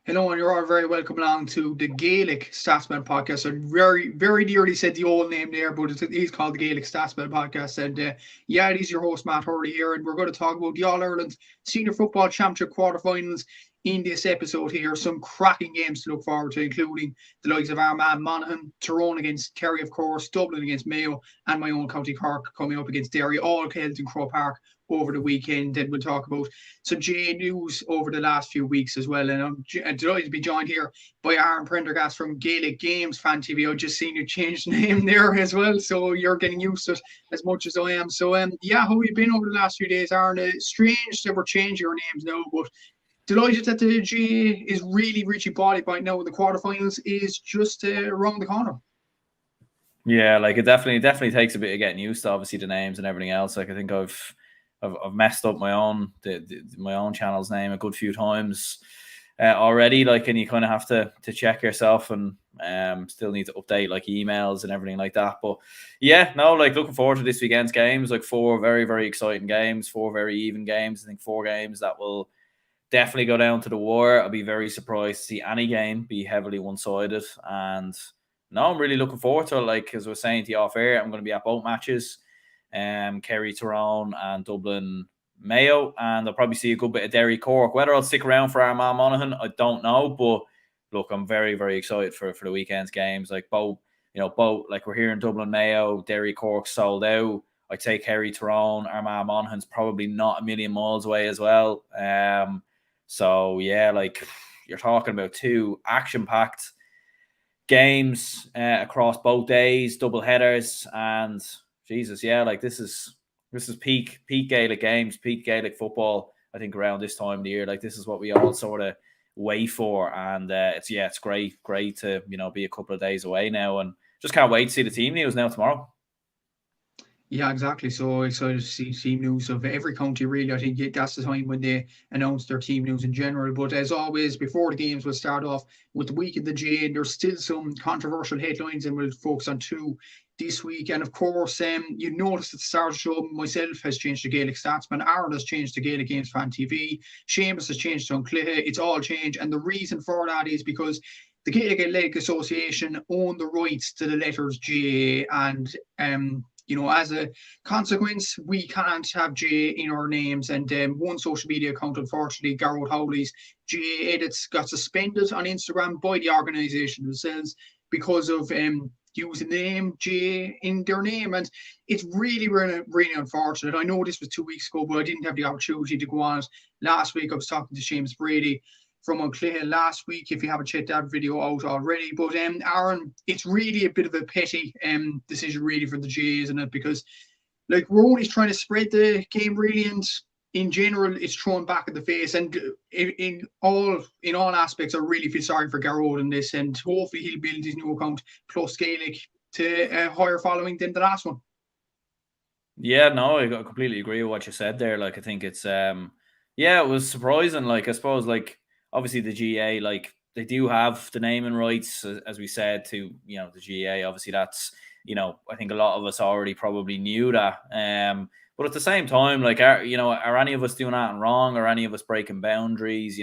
Hello, and you're all very welcome along to the Gaelic Statsman podcast. I very nearly said the old name there, but it is called the Gaelic Statsman podcast. And yeah, it is your host, Matt Hurley here, and we're going to talk about the All Ireland Senior Football Championship quarterfinals in this episode here. Some cracking games to look forward to, including the likes of Armagh and Monaghan, Tyrone against Kerry, of course, Dublin against Mayo, and my own County Cork coming up against Derry, all held in Croke Park over the weekend. And we'll talk about some GA news over the last few weeks as well. And I'm delighted to be joined here by Aaron Prendergast from Gaelic Games Fan TV. I've just seen you change the name there as well, so you're getting used to it as much as I am. So, yeah, how have you been over the last few days, Aaron? Strange that we're changing your names now, but delighted that the GA is really reaching body point now. The quarterfinals is just around the corner. Yeah, like it definitely takes a bit of getting used to obviously the names and everything else. Like I think I've messed up my own my own channel's name a good few times already. Like, and you kind of have to check yourself and still need to update like emails and everything like that. But yeah, no, like looking forward to this weekend's games. Like 4 very exciting games, 4 very even games. I think 4 games that will definitely go down to the wire. I'll be very surprised to see any game be heavily one-sided. And no, I'm really looking forward to it. Like as I was saying to you off air, I'm going to be at both matches. Kerry, Tyrone, and Dublin, Mayo, and I'll probably see a good bit of Derry, Cork. Whether I'll stick around for Armagh, Monaghan, I don't know. But look, I'm very excited for the weekend's games. Like both, like we're here in Dublin, Mayo, Derry, Cork sold out. I take Kerry, Tyrone, Armagh, Monaghan's probably not a million miles away as well. So yeah, like you're talking about 2 action-packed games across both days, double headers, and Jesus, yeah, like this is peak Gaelic games, peak Gaelic football. I think around this time of the year, like this is what we all sort of wait for, and it's great to be a couple of days away now, and just can't wait to see the team news now tomorrow. Yeah, exactly. So excited to see team news of every county, really. I think that's the time when they announce their team news in general. But as always, before the games, we'll start off with the week in the GA. There's still some controversial headlines, and we'll focus on 2 this week. And of course, you noticed at the start of the show, myself has changed to Gaelic Statsman, Aaron has changed to Gaelic Games Fan TV, Seamus has changed to Unclehe. It's all changed. And the reason for that is because the Gaelic Athletic Association own the rights to the letters GA, and as a consequence, we can't have GA in our names. And one social media account, unfortunately, Garrod Howley's GA Edits, got suspended on Instagram by the organisation themselves because of using the name GA in their name. And it's really unfortunate. I know this was 2 weeks ago, but I didn't have the opportunity to go on it. Last week, I was talking to Seamus Brady from Unclehe last week, if you haven't checked that video out already. But Aaron, it's really a bit of a petty decision really for the GA, isn't it? Because like we're only trying to spread the game really, and in general it's thrown back in the face. And in all aspects, I really feel sorry for Garrod in this, and hopefully he'll build his new account plus Gaelic to a higher following than the last one. Yeah, no, I completely agree with what you said there. Like I think it's it was surprising. Like I suppose like obviously the GA, like they do have the naming rights, as we said, to the GA. Obviously that's I think a lot of us already probably knew that. But at the same time, like are any of us doing that wrong? Are any of us breaking boundaries?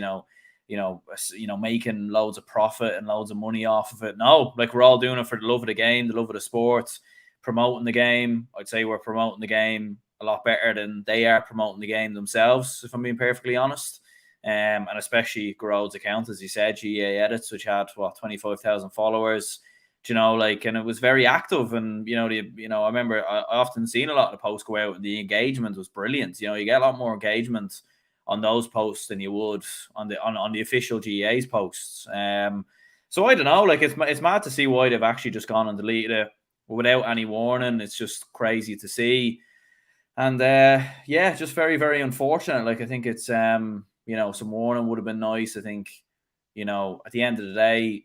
Making loads of profit and loads of money off of it? No, like we're all doing it for the love of the game, the love of the sport, promoting the game. I'd say we're promoting the game a lot better than they are promoting the game themselves, if I'm being perfectly honest. And especially Garrod's account, as you said, GA Edits, which had 25,000 followers. And it was very active. And I remember I often seen a lot of the posts go out, and the engagement was brilliant. You get a lot more engagement on those posts than you would on the official GA's posts. So I don't know. Like it's mad to see why they've actually just gone and deleted it without any warning. It's just crazy to see. And just very unfortunate. Like I think it's some warning would have been nice. I think, at the end of the day,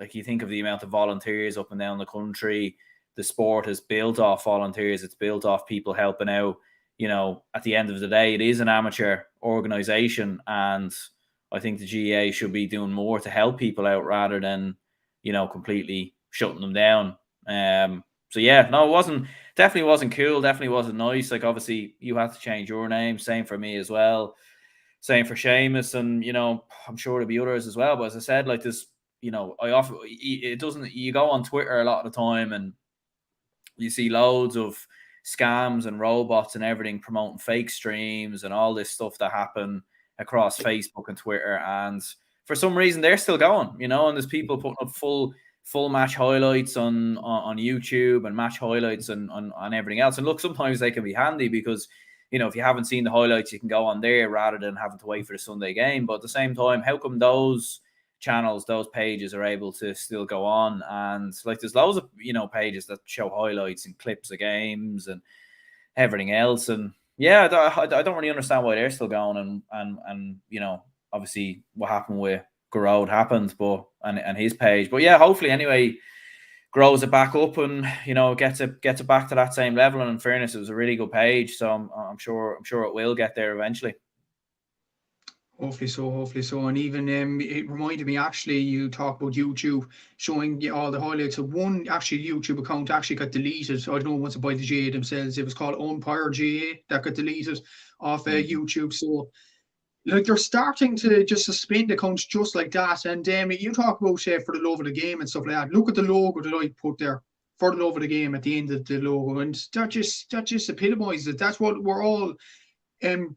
like you think of the amount of volunteers up and down the country, the sport is built off volunteers. It's built off people helping out. At the end of the day, it is an amateur organization, and I think the GA should be doing more to help people out rather than, completely shutting them down. So yeah, no, definitely wasn't cool. Definitely wasn't nice. Like obviously you have to change your name. Same for me as well. same for Seamus, and I'm sure there'll be others as well. But as I said, like this, it doesn't. You go on Twitter a lot of the time, and you see loads of scams and robots and everything promoting fake streams and all this stuff that happen across Facebook and Twitter. And for some reason, they're still going, and there's people putting up full match highlights on YouTube and match highlights and on everything else. And look, sometimes they can be handy because, if you haven't seen the highlights, you can go on there rather than having to wait for the Sunday game. But at the same time, how come those channels, those pages are able to still go on? And like, there's loads of pages that show highlights and clips of games and everything else. And yeah, I don't really understand why they're still going. And obviously what happened with Garrod happened, but and his page. But yeah, hopefully anyway grows it back up and gets it back to that same level. And in fairness, it was a really good page, so I'm sure it will get there eventually. Hopefully so. And even it reminded me, actually, you talk about YouTube showing all the highlights of one actually YouTube account actually got deleted. I don't know, was it by the GA themselves? It was called Umpire GA that got deleted off YouTube. So like, they're starting to just suspend accounts just like that. And you talk about for the love of the game and stuff like that. Look at the logo that I put there, for the love of the game, at the end of the logo, and that just epitomizes it. That's what we're all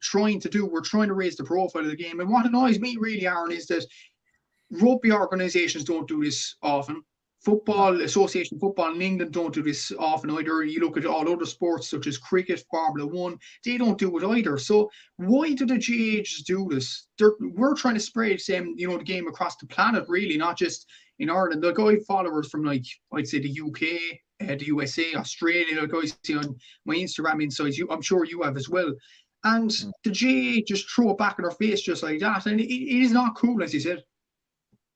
trying to do. We're trying to raise the profile of the game. And what annoys me really, Aaron, is that rugby organisations don't do this often. Association football in England don't do this often either. You look at all other sports such as cricket, Formula One, they don't do it either. So why do the GAs do this? We're trying to spread the game across the planet, really, not just in Ireland. Like, I have followers from, like, I'd say the UK, the USA, Australia. Like, I see on my Instagram insights, I'm sure you have as well. And the GA just throw it back in our face just like that. And it is not cool, as you said.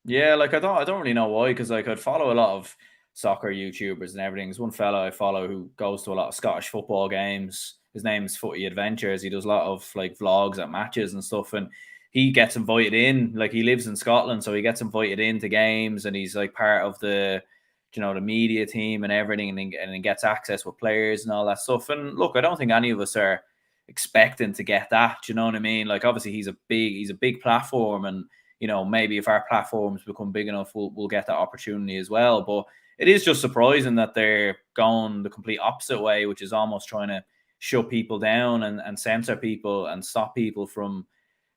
Yeah, like I don't really know why, because like I'd follow a lot of soccer YouTubers and everything. There's one fella I follow who goes to a lot of Scottish football games. His name's Footy Adventures. He does a lot of like vlogs at matches and stuff, and he gets invited in. Like, he lives in Scotland, so he gets invited into games, and he's like part of the the media team and everything, and he gets access with players and all that stuff. And look, I don't think any of us are expecting to get that. Do you know what I mean? Like, obviously he's a big platform, and maybe if our platforms become big enough, we'll get that opportunity as well. But it is just surprising that they're going the complete opposite way, which is almost trying to shut people down and censor people and stop people from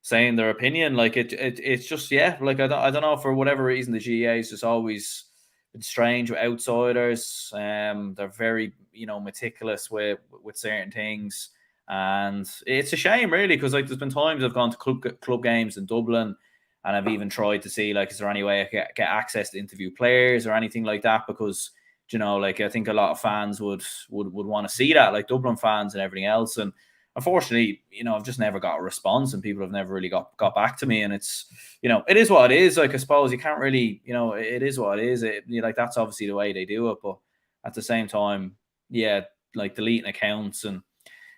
saying their opinion. Like, it's just, yeah, like I don't know, for whatever reason the GA is just always been strange with outsiders. They're very meticulous with certain things, and it's a shame really, because like there's been times I've gone to club games in Dublin, and I've even tried to see, like, is there any way I could get access to interview players or anything like that? Because, like, I think a lot of fans would want to see that, like Dublin fans and everything else. And unfortunately, I've just never got a response, and people have never really got back to me. And it's, it is what it is. Like, I suppose you can't really, it is what it is. Like, that's obviously the way they do it. But at the same time, yeah, like deleting accounts and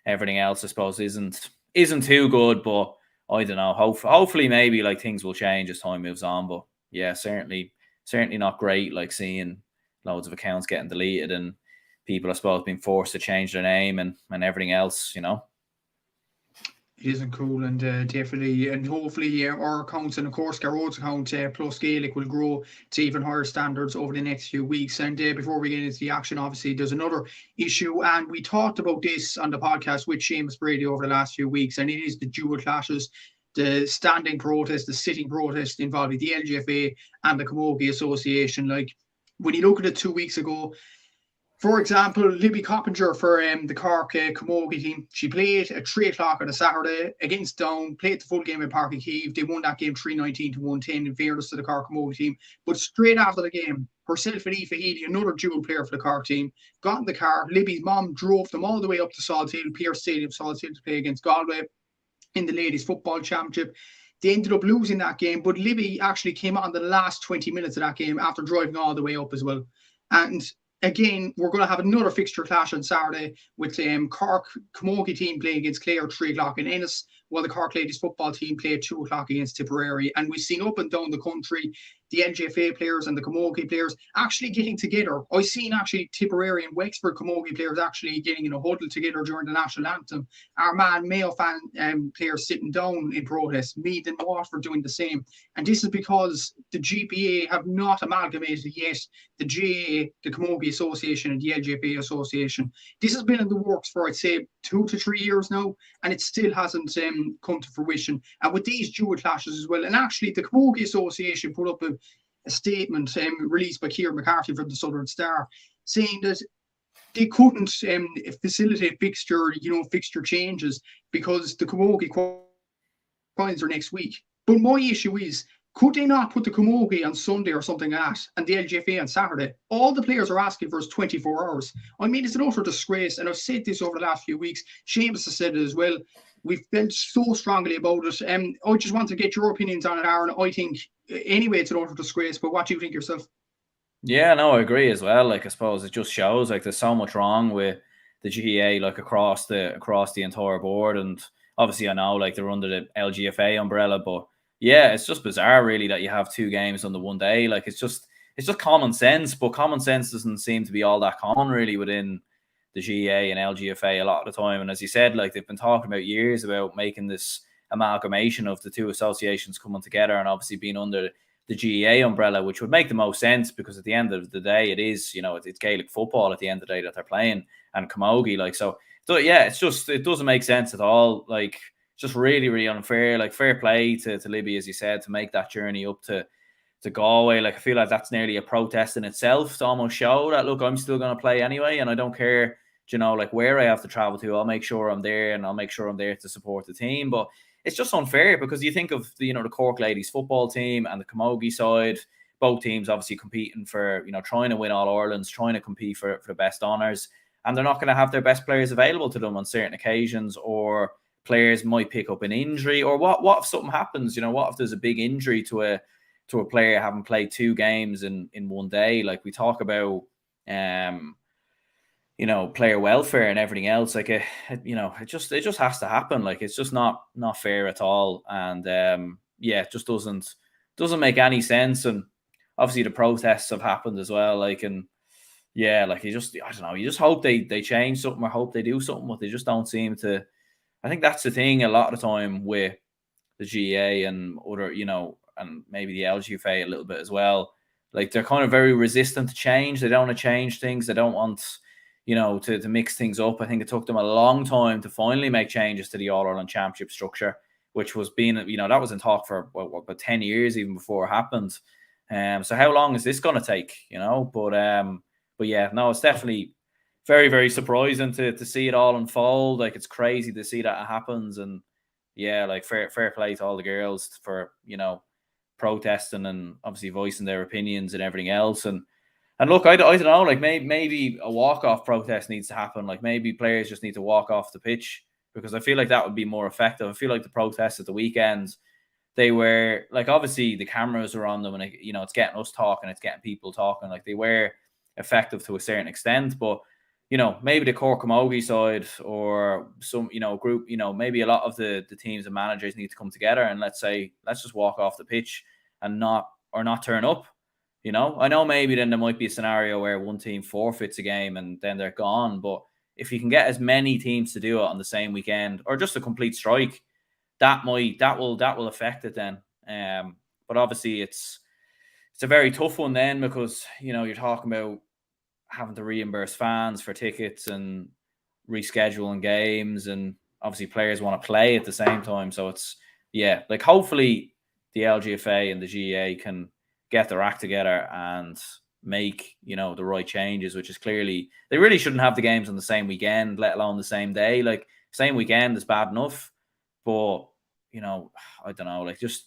everything else, I suppose, isn't too good. But I don't know. Hopefully, maybe like things will change as time moves on. But yeah, certainly not great. Like, seeing loads of accounts getting deleted and people, I suppose, being forced to change their name and everything else. It isn't cool, and definitely, and hopefully our accounts, and of course Garrod's account plus Gaelic, will grow to even higher standards over the next few weeks. And before we get into the action, obviously there's another issue, and we talked about this on the podcast with Seamus Brady over the last few weeks, and it is the dual clashes, the standing protest, the sitting protest involving the LGFA and the Camogie Association. Like, when you look at it 2 weeks ago, for example, Libby Coppinger for the Cork Camogie team, she played at 3 o'clock on a Saturday against Down, played the full game in Páirc Uí Chaoimh. They won that game 319 to 110, in fairness to the Cork Camogie team. But straight after the game, herself and Aoife Healy, another dual player for the Cork team, got in the car. Libby's mom drove them all the way up to Salthill, Pierce Stadium, Salthill, to play against Galway in the Ladies Football Championship. They ended up losing that game, but Libby actually came on the last 20 minutes of that game after driving all the way up as well. And again, we're going to have another fixture clash on Saturday with Cork Camogie team playing against Clare at 3 o'clock in Ennis, while the Cork ladies football team play at 2 o'clock against Tipperary. And we've seen up and down the country the LGFA players and the Camogie players actually getting together. I've seen actually Tipperary and Wexford Camogie players actually getting in a huddle together during the national anthem. Armagh and Mayo players sitting down in protest. Meath and Waterford doing the same. And this is because the GPA have not amalgamated yet the GAA, the Camogie Association, and the LGFA Association. This has been in the works for, I'd say, 2 to 3 years now, and it still hasn't come to fruition. And with these dual clashes as well, and actually the Camogie Association put up a statement released by Kieran McCarthy from the Southern Star, saying that they couldn't facilitate fixture changes because the Camogie qualifiers are next week. But my issue is, could they not put the Camogie on Sunday or something like that, and the LGFA on Saturday? All the players are asking for is 24 hours. I mean, it's an utter disgrace, and I've said this over the last few weeks. Seamus has said it as well. We've felt so strongly about it. I just want to get your opinions on it, Aaron. I think, anyway, it's an utter disgrace, but what do you think yourself? Yeah, no, I agree as well. Like, I suppose it just shows like there's so much wrong with the GAA, like across the entire board. And obviously, I know like they're under the LGFA umbrella, but yeah, it's just bizarre, really, that you have 2 games on the one day. Like, it's just common sense, but common sense doesn't seem to be all that common, really, within the GAA and LGFA a lot of the time. And as you said, like, they've been talking about years about making this amalgamation of the 2 associations coming together, and obviously being under the GAA umbrella, which would make the most sense because at the end of the day, it is, it's Gaelic football at the end of the day that they're playing, and Camogie, like, so yeah, it doesn't make sense at all. Like, just really, really unfair. Like, fair play to Libby, as you said, to make that journey up to Galway. Like, I feel like that's nearly a protest in itself to almost show that, look, I'm still going to play anyway, and I don't care, like, where I have to travel to. I'll make sure I'm there, and I'll make sure I'm there to support the team. But it's just unfair because you think of the Cork ladies football team and the Camogie side, both teams obviously competing for, trying to win All Irelands, trying to compete for the best honours, and they're not going to have their best players available to them on certain occasions, or players might pick up an injury, or what if something happens? What if there's a big injury to a player having played 2 games in one day? Like, we talk about player welfare and everything else. Like, it just has to happen. Like, it's just not fair at all. And it just doesn't make any sense. And obviously the protests have happened as well. Like, and yeah, like, I don't know, you just hope they change something, or hope they do something, but they just don't seem to. I think that's the thing a lot of the time with the GAA and other, and maybe the LGFA a little bit as well. Like, they're kind of very resistant to change. They don't want to change things. They don't want, to mix things up. I think it took them a long time to finally make changes to the All-Ireland Championship structure, which was being, that was in talk for about 10 years even before it happened. So how long is this going to take, But yeah, no, it's definitely very, very surprising to see it all unfold. Like, it's crazy to see that it happens. And yeah, like, fair play to all the girls for, protesting and obviously voicing their opinions and everything else. And look, I don't know, like, maybe a walk-off protest needs to happen. Like, maybe players just need to walk off the pitch, because I feel like that would be more effective. I feel like the protests at the weekend, they were, like, obviously the cameras are on them, and it's getting us talking, it's getting people talking. Like, they were effective to a certain extent, but maybe the Cork Camogie side, or some, group, maybe a lot of the teams and managers need to come together and let's just walk off the pitch and not turn up. I know maybe then there might be a scenario where one team forfeits a game and then they're gone. But if you can get as many teams to do it on the same weekend, or just a complete strike, that will affect it then. But obviously it's a very tough one then, because you're talking about having to reimburse fans for tickets and rescheduling games, and obviously players want to play at the same time. So it's, like, hopefully the LGFA and the GAA can get their act together and make, the right changes, which is clearly, they really shouldn't have the games on the same weekend, let alone the same day. Like, same weekend is bad enough, but I don't know, like, just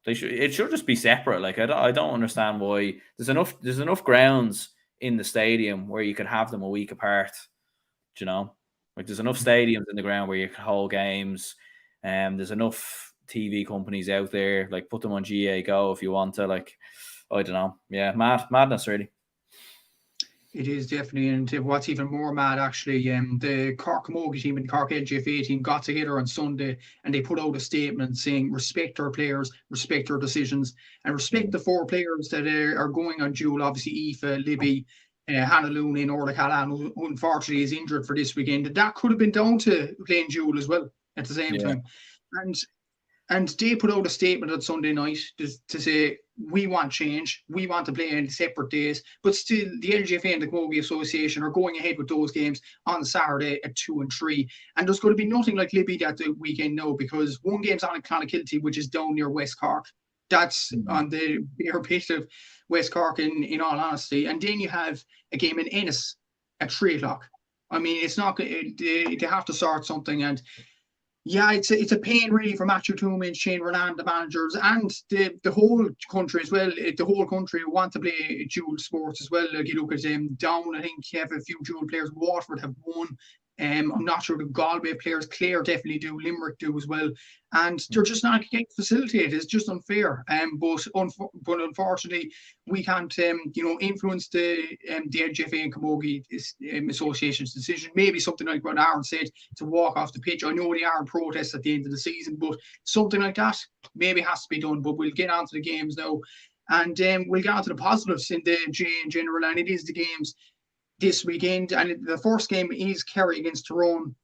it should just be separate. Like, I don't understand why there's enough grounds in the stadium where you could have them a week apart. Like, there's enough stadiums in the ground where you can hold games. There's enough TV companies out there. Like, put them on GA Go if you want to. Like, I don't know. Yeah, madness, really. It is definitely, and what's even more mad, actually, the Cork Camogie team and the Cork LGFA team got together on Sunday and they put out a statement saying, respect our players, respect our decisions, and respect the 4 players that are going on dual. Obviously, Aoife, Libby, Hannah Looney, and Orla Callan, who unfortunately is injured for this weekend. That could have been down to playing dual as well at the same time. And they put out a statement on Sunday night to say, we want change. We want to play on separate days. But still, the LGFA and the Camogie Association are going ahead with those games on Saturday at 2 and 3. And there's going to be nothing like Libby that weekend now, because one game's on at Clonakilty, which is down near West Cork. That's on the bare pit of West Cork, in all honesty. And then you have a game in Ennis at 3 o'clock. I mean, it's not. They have to sort something. And yeah, it's a pain really for Matthew Toomey and Shane Renan, the managers, and the whole country as well. The whole country want to play dual sports as well. Like, you look at Down, I think you have a few dual players. Waterford have one. I'm not sure the Galway players. Clare definitely do. Limerick do as well. And they're just not getting facilitated. It's just unfair. But unfortunately, we can't influence the LGFA and Camogie Association's decision. Maybe something like what Aaron said, to walk off the pitch. I know they are in protest at the end of the season, but something like that maybe has to be done. But we'll get on to the games now. And we'll get on to the positives in the J in general. And it is the games this weekend, and the first game is Kerry against Tyrone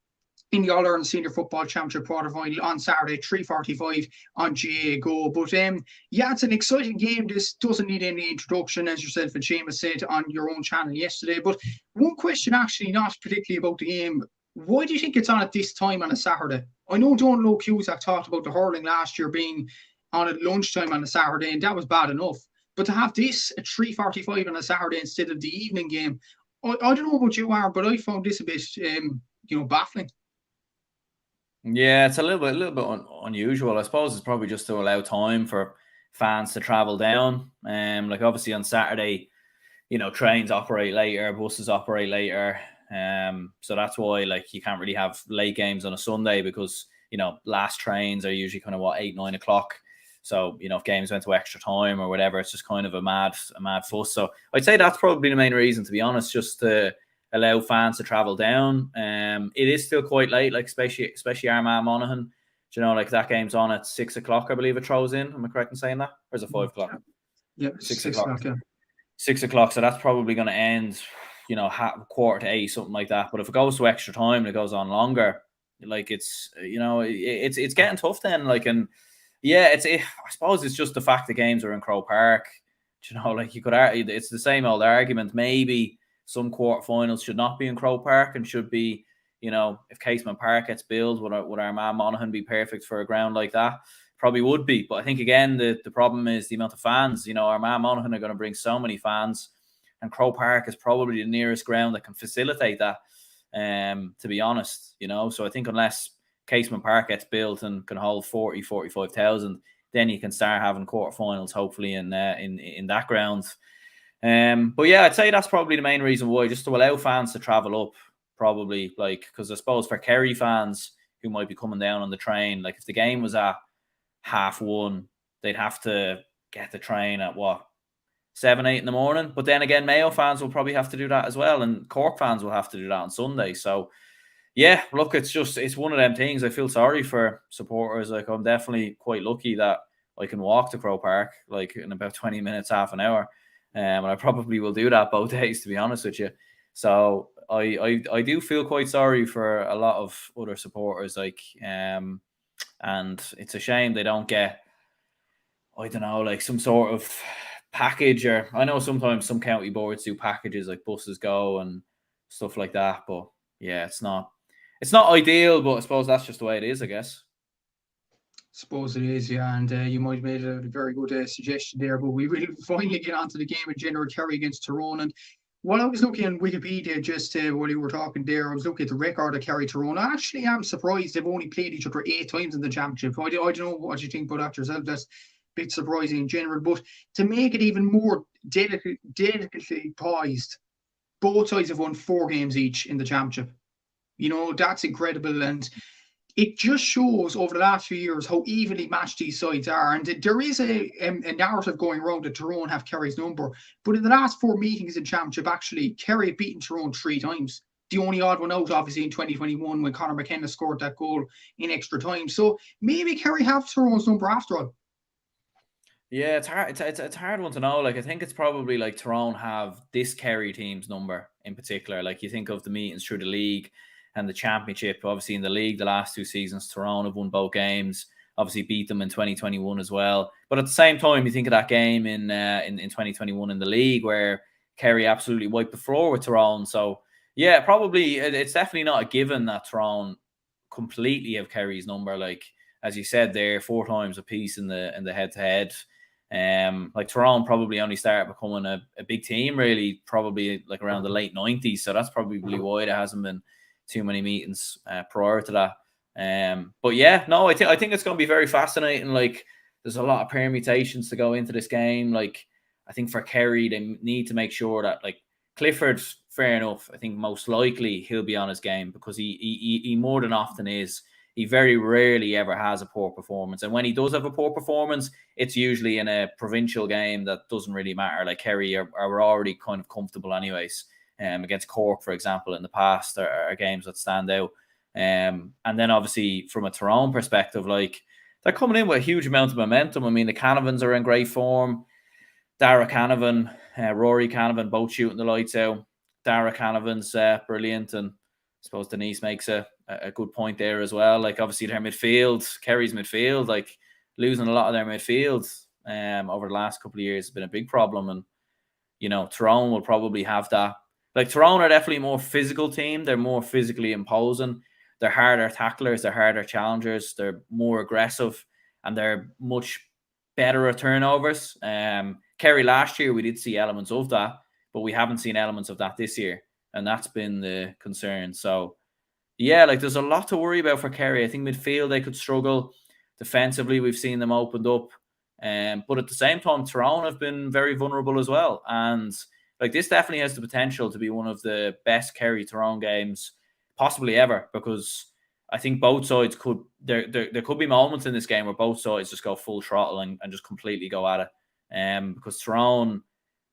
in the All-Ireland Senior Football Championship quarter-final on Saturday, 3:45 on GA Go. But it's an exciting game. This doesn't need any introduction, as yourself and Seamus said on your own channel yesterday. But one question, actually, not particularly about the game. Why do you think it's on at this time on a Saturday? I know Donal Cusack talked about the hurling last year being on at lunchtime on a Saturday, and that was bad enough. But to have this at 3:45 on a Saturday instead of the evening game, I don't know about you, Aaron, but I found this a bit, baffling. Yeah, it's a little bit unusual. I suppose it's probably just to allow time for fans to travel down. Like, obviously on Saturday, trains operate later, buses operate later. So that's why, like, you can't really have late games on a Sunday, because last trains are usually kind of 8-9 o'clock. So, if games went to extra time or whatever, it's just kind of a mad fuss. So I'd say that's probably the main reason, to be honest, just to allow fans to travel down. It is still quite late, like especially Armagh and Monaghan. Like, that game's on at 6 o'clock, I believe it throws in. Am I correct in saying that? Or is it 5 o'clock? Yeah, 6 o'clock. Yeah. 6 o'clock. So that's probably going to end, 7:45, something like that. But if it goes to extra time and it goes on longer, like, it's it's getting tough then. Like, and yeah, I suppose it's just the fact the games are in Croke Park. Like, you could argue, it's the same old argument. Maybe some quarterfinals should not be in Croke Park and should be, if Casement Park gets built, would Armagh Monaghan be perfect for a ground like that? Probably would be. But I think, again, the problem is the amount of fans. Armagh Monaghan are going to bring so many fans, and Croke Park is probably the nearest ground that can facilitate that, to be honest. So I think unless Casement Park gets built and can hold 45,000, then you can start having quarterfinals, hopefully, in that ground. But yeah, I'd say that's probably the main reason why, just to allow fans to travel up, probably, like, because I suppose for Kerry fans who might be coming down on the train, like, if the game was at 1:30, they'd have to get the train at 7, 8 in the morning. But then again, Mayo fans will probably have to do that as well, and Cork fans will have to do that on Sunday. So yeah, look, it's one of them things. I feel sorry for supporters. Like, I'm definitely quite lucky that I can walk to Croke Park, like, in about 20 minutes, half an hour. And I probably will do that both days, to be honest with you. So I do feel quite sorry for a lot of other supporters, like, and it's a shame they don't get, I don't know, like, some sort of package. Or I know sometimes some county boards do packages, like buses go and stuff like that. But yeah, it's not ideal, but I suppose that's just the way it is, I guess. Suppose it is, yeah, and you might have made a very good suggestion there. But we will finally get onto the game in general, Kerry against Tyrone. And while I was looking on Wikipedia, just while you were talking there, I was looking at the record of Kerry Tyrone. I actually am surprised they've only played each other 8 times in the championship. I don't know what you think about that yourself. That's a bit surprising in general. But to make it even more delicately poised, both sides have won 4 games each in the championship. That's incredible. And it just shows over the last few years how evenly matched these sides are. And there is a narrative going around that Tyrone have Kerry's number. But in the last 4 meetings in Championship, actually, Kerry have beaten Tyrone 3 times. The only odd one out, obviously, in 2021 when Conor McKenna scored that goal in extra time. So maybe Kerry have Tyrone's number after all. Yeah, it's hard. It's a hard one to know. Like, I think it's probably like Tyrone have this Kerry team's number in particular. Like, you think of the meetings through the league and the championship. Obviously, in the league, the last 2 seasons, Tyrone have won both games. Obviously, beat them in 2021 as well. But at the same time, you think of that game in 2021 in the league where Kerry absolutely wiped the floor with Tyrone. So yeah, probably it's definitely not a given that Tyrone completely have Kerry's number. Like, as you said, they're 4 times a piece in the head to head. Like Tyrone probably only started becoming a big team really probably like around the late 90s, so that's probably why there hasn't been too many meetings prior to that. But yeah, no, I think it's going to be very fascinating. Like, there's a lot of permutations to go into this game. Like, I think for Kerry, they need to make sure that, like, Clifford, fair enough, I think most likely he'll be on his game because he more than often is. He very rarely ever has a poor performance. And when he does have a poor performance, it's usually in a provincial game that doesn't really matter. Like, Kerry are already kind of comfortable anyways. Against Cork, for example, in the past are games that stand out. And then obviously from a Tyrone perspective, like, they're coming in with a huge amount of momentum. I mean, the Canavans are in great form. Dara Canavan, Rory Canavan, both shooting the lights out. Dara Canavan's brilliant, and I suppose Denise makes a good point there as well. Like, obviously their midfield, Kerry's midfield, like, losing a lot of their midfield over the last couple of years has been a big problem. And, you know, Tyrone will probably have that. Like, Tyrone are definitely a more physical team. They're more physically imposing. They're harder tacklers. They're harder challengers. They're more aggressive, and they're much better at turnovers. Kerry last year, we did see elements of that, but we haven't seen elements of that this year. And that's been the concern. So, yeah, like, there's a lot to worry about for Kerry. I think midfield, they could struggle. Defensively, we've seen them opened up. But at the same time, Tyrone have been very vulnerable as well. And, like, this definitely has the potential to be one of the best Kerry-Tyrone games possibly ever, because I think both sides could, there could be moments in this game where both sides just go full throttle and just completely go at it. Because Tyrone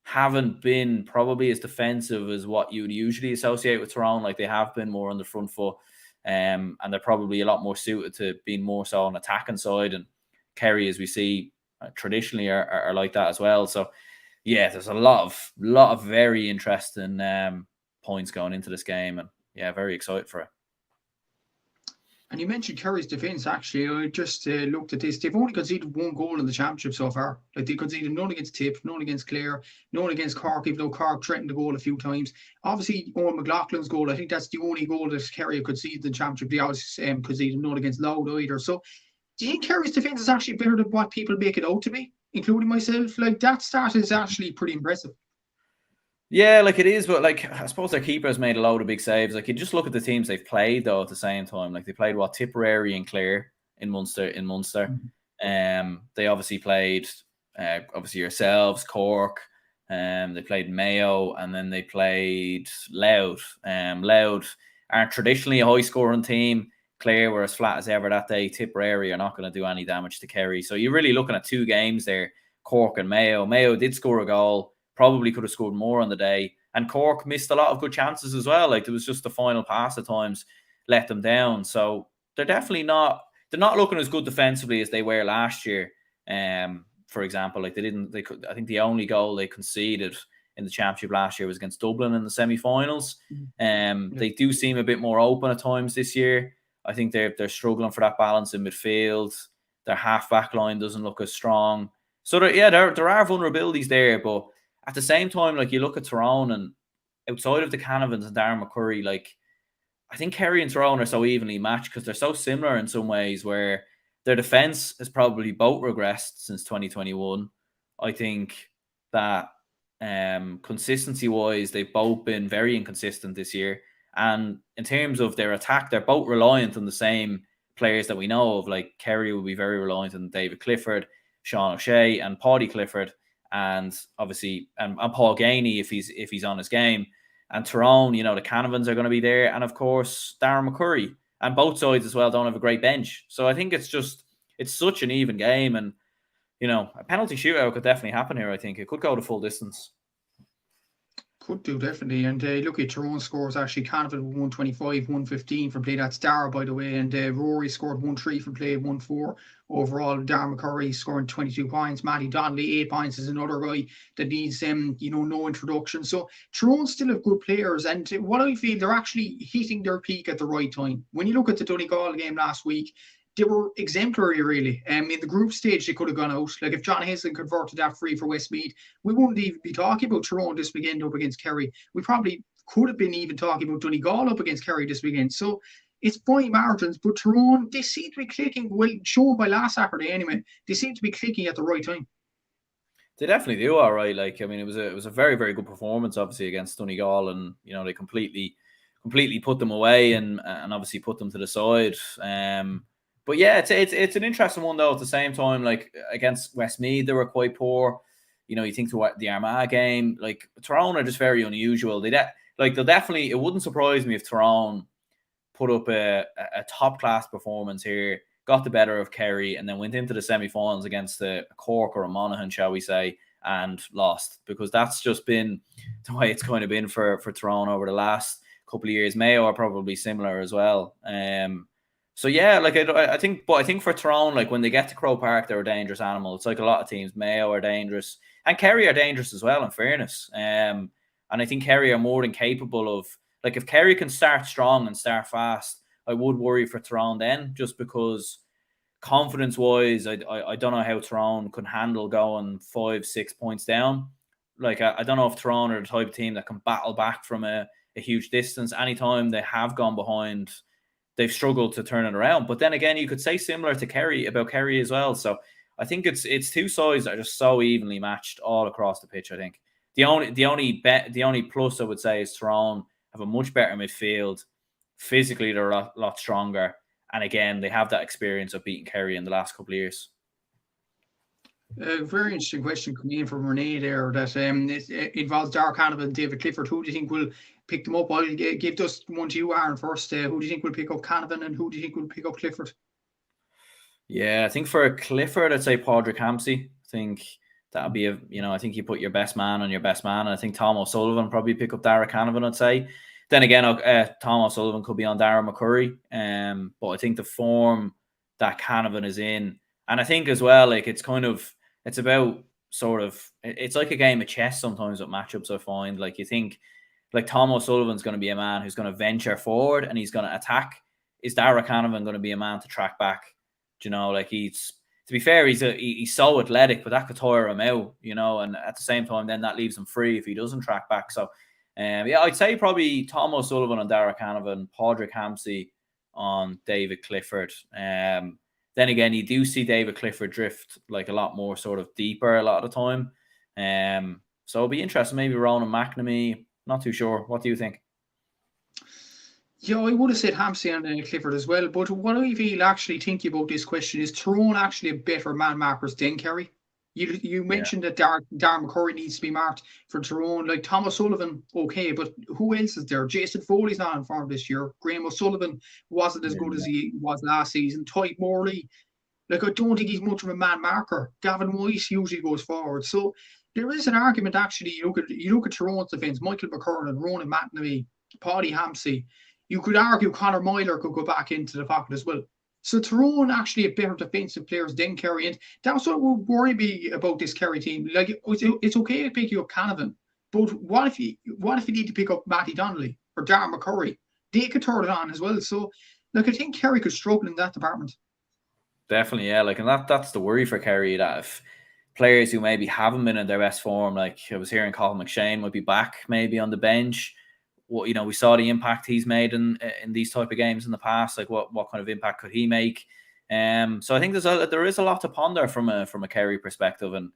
haven't been probably as defensive as what you would usually associate with Tyrone. Like, they have been more on the front foot, and they're probably a lot more suited to being more so on attacking side. And Kerry, as we see, traditionally are like that as well. So yeah, there's a lot of very interesting points going into this game, and yeah, very excited for it. And you mentioned Kerry's defence, actually. I just looked at this. They've only conceded 1 goal in the championship so far. Like, they conceded none against Tip, none against Clare, none against Cork, even though Cork threatened the goal a few times. Obviously, Owen McLaughlin's goal, I think that's the only goal that Kerry have conceded in the championship. They always conceded none against Louth either. So, do you think Kerry's defence is actually better than what people make it out to be, including myself? Like, that stat is actually pretty impressive. Yeah, like, it is, but, like, I suppose their keeper's made a load of big saves. Like, you just look at the teams they've played though at the same time. Like, they played Tipperary and Clare in Munster. They obviously played obviously yourselves, Cork. They played Mayo, and then they played Louth. Louth aren't traditionally a high scoring team. Clare were as flat as ever that day. Tipperary are not going to do any damage to Kerry. So you're really looking at 2 games there, Cork and Mayo. Mayo did score a goal. Probably could have scored more on the day. And Cork missed a lot of good chances as well. Like, it was just the final pass at times let them down. So they're definitely not looking as good defensively as they were last year. For example, like, I think the only goal they conceded in the championship last year was against Dublin in the semi-finals. They do seem a bit more open at times this year. I think they're struggling for that balance in midfield. Their half-back line doesn't look as strong. So there are vulnerabilities there, but at the same time, like, you look at Tyrone, and outside of the Canavans and Darren McCurry, like, I think Kerry and Tyrone are so evenly matched because they're so similar in some ways, where their defense has probably both regressed since 2021. I think that consistency-wise, they've both been very inconsistent this year. And in terms of their attack, they're both reliant on the same players that we know of. Like, Kerry will be very reliant on David Clifford, Sean O'Shea, and Paddy Clifford. And obviously, and Paul Gainey if he's on his game. And Tyrone, you know, the Canavans are going to be there, and of course Darren McCurry. and both sides as well don't have a great bench. So I think it's such an even game, and a penalty shootout could definitely happen here. I think it could go the full distance. Could do, definitely. And look at Tyrone scores actually. Canavan 125, 115 from play. That's Dara, by the way. And Rory scored 1-3 from play, 1-4 overall. Darren McCurry scoring 22 points. Matty Donnelly, 8 points, is another guy that needs no introduction. So Tyrone still have good players. And what I feel, they're actually hitting their peak at the right time. When you look at the Donegal game last week, they were exemplary, really. In the group stage, they could have gone out. Like if John Haslin converted that free for Westmeath, we wouldn't even be talking about Tyrone this weekend up against Kerry. We probably could have been even talking about Donegal up against Kerry this weekend. So it's fine margins, but Tyrone, they seem to be clicking, well, shown by last Saturday anyway, they seem to be clicking at the right time. They definitely do all right. Like, I mean, it was a very, very good performance, obviously, against Donegal, and they completely put them away and obviously put them to the side. But yeah, it's an interesting one though. At the same time, like against Westmeath, they were quite poor. You think to the Armagh game, like Tyrone are just very unusual. They'll definitely. It wouldn't surprise me if Tyrone put up a top class performance here, got the better of Kerry, and then went into the semi-finals against a Cork or a Monaghan, shall we say, and lost, because that's just been the way it's kind of been for Tyrone over the last couple of years. Mayo are probably similar as well. So yeah, like I think for Tyrone, like when they get to Croke Park, they're a dangerous animal. It's like a lot of teams. Mayo are dangerous, and Kerry are dangerous as well, in fairness. And I think Kerry are more than capable of, like, if Kerry can start strong and start fast, I would worry for Tyrone then, just because confidence-wise, I don't know how Tyrone could handle going 5-6 points down. Like I don't know if Tyrone are the type of team that can battle back from a huge distance. Anytime they have gone behind, they've struggled to turn it around. But then again, you could say similar to Kerry about Kerry as well. So I think it's two sides that are just so evenly matched all across the pitch. I think the only plus I would say is Tyrone have a much better midfield. Physically, they're a lot stronger, and again, they have that experience of beating Kerry in the last couple of years. A very interesting question coming in from Renee there that it involves Dark Canavan and David Clifford. Who do you think will pick them up? I'll give just one to you, Aaron, first. Who do you think will pick up Canavan, and who do you think will pick up Clifford? Yeah, I think for Clifford, I'd say Padraig Hampsey. I think that'll be I think you put your best man on your best man. And I think Tom O'Sullivan probably pick up Dara Canavan, I'd say. Then again, Tom O'Sullivan could be on Dara McCurry. But I think the form that Canavan is in, and I think as well, like it's about it's like a game of chess sometimes with matchups, I find. Like you think, like Tom O'Sullivan's going to be a man who's going to venture forward and he's going to attack. Is Dara Canavan going to be a man to track back? Like to be fair, he's so athletic, but that could tire him out, and at the same time, then that leaves him free if he doesn't track back. So, yeah, I'd say probably Tom O'Sullivan on Dara Canavan, Padraig Hampsey on David Clifford. Then again, you do see David Clifford drift like a lot more sort of deeper a lot of the time. So it'll be interesting. Maybe Ronan McNamee. Not too sure. What do you think? Yeah, I would have said Hampsey and Clifford as well. But what I feel actually thinking about this question is Tyrone actually better man markers than Kerry. You mentioned that Darren McCurry needs to be marked for Tyrone. Like Thomas Sullivan, okay, but who else is there? Jason Foley's not in form this year. Graham O'Sullivan wasn't as good as he was last season. Tyke Morley, like I don't think he's much of a man marker. Gavin Weiss usually goes forward. So there is an argument actually. You look at Tyrone's defence, Michael McCurran, Ronan McNamee, Paddy Hampsey. You could argue Conor Myler could go back into the pocket as well. So Tyrone actually have better defensive players than Kerry, and that's what would worry me about this Kerry team. Like it's okay to pick you up Canavan, but what if you need to pick up Matty Donnelly or Darren McCurry? They could turn it on as well. So like I think Kerry could struggle in that department. Definitely, yeah. Like, and that's the worry for Kerry, that if players who maybe haven't been in their best form, like I was hearing Colin McShane might be back maybe on the bench. We saw the impact he's made in these type of games in the past. Like what kind of impact could he make? So I think there is a lot to ponder from a Kerry perspective. And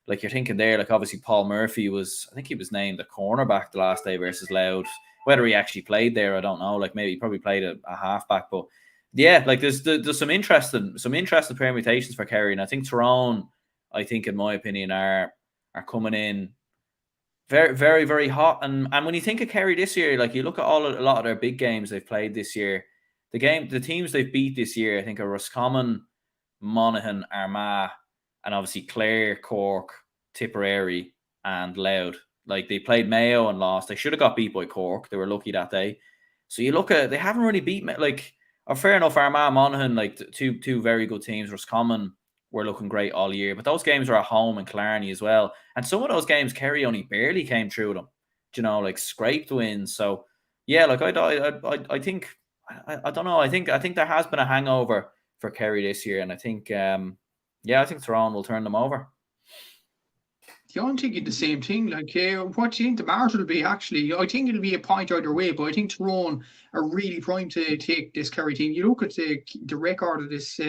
like you're thinking there, like obviously Paul Murphy I think he was named a cornerback the last day versus Louth. Whether he actually played there, I don't know. Like maybe he probably played a halfback, but yeah, like there's some interesting permutations for Kerry. And I think Tyrone, I think in my opinion, are coming in very, very, very hot. And when you think of Kerry this year, like you look at a lot of their big games they've played this year, the teams they've beat this year, I think, are Roscommon, Monaghan, Armagh, and obviously Clare, Cork, Tipperary, and Louth. Like, they played Mayo and lost. They should have got beat by Cork. They were lucky that day. So you look at, they haven't really beat, like, fair enough, Armagh, Monaghan, like two very good teams. Roscommon were looking great all year, but those games were at home in Killarney as well. And some of those games, Kerry only barely came through them. You know, like scraped wins. So yeah, like I think, I don't know. I think there has been a hangover for Kerry this year, and I think I think Tyrone will turn them over. Yeah, I'm thinking the same thing. Like, what do you think the margin will be, actually? I think it'll be a point either way, but I think Tyrone are really primed to take this Kerry team. You look at the record of this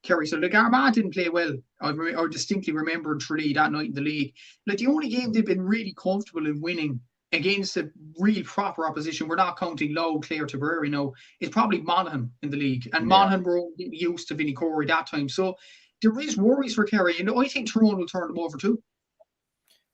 Kerry. So, like, Armagh didn't play well. I distinctly remember in Tralee that night in the league. Like, the only game they've been really comfortable in winning against a real proper opposition, we're not counting Low, Clare, Tipperary now, is probably Monaghan in the league. And Monaghan were used to Vinnie Corey that time. So, there is worries for Kerry, and I think Tyrone will turn them over too.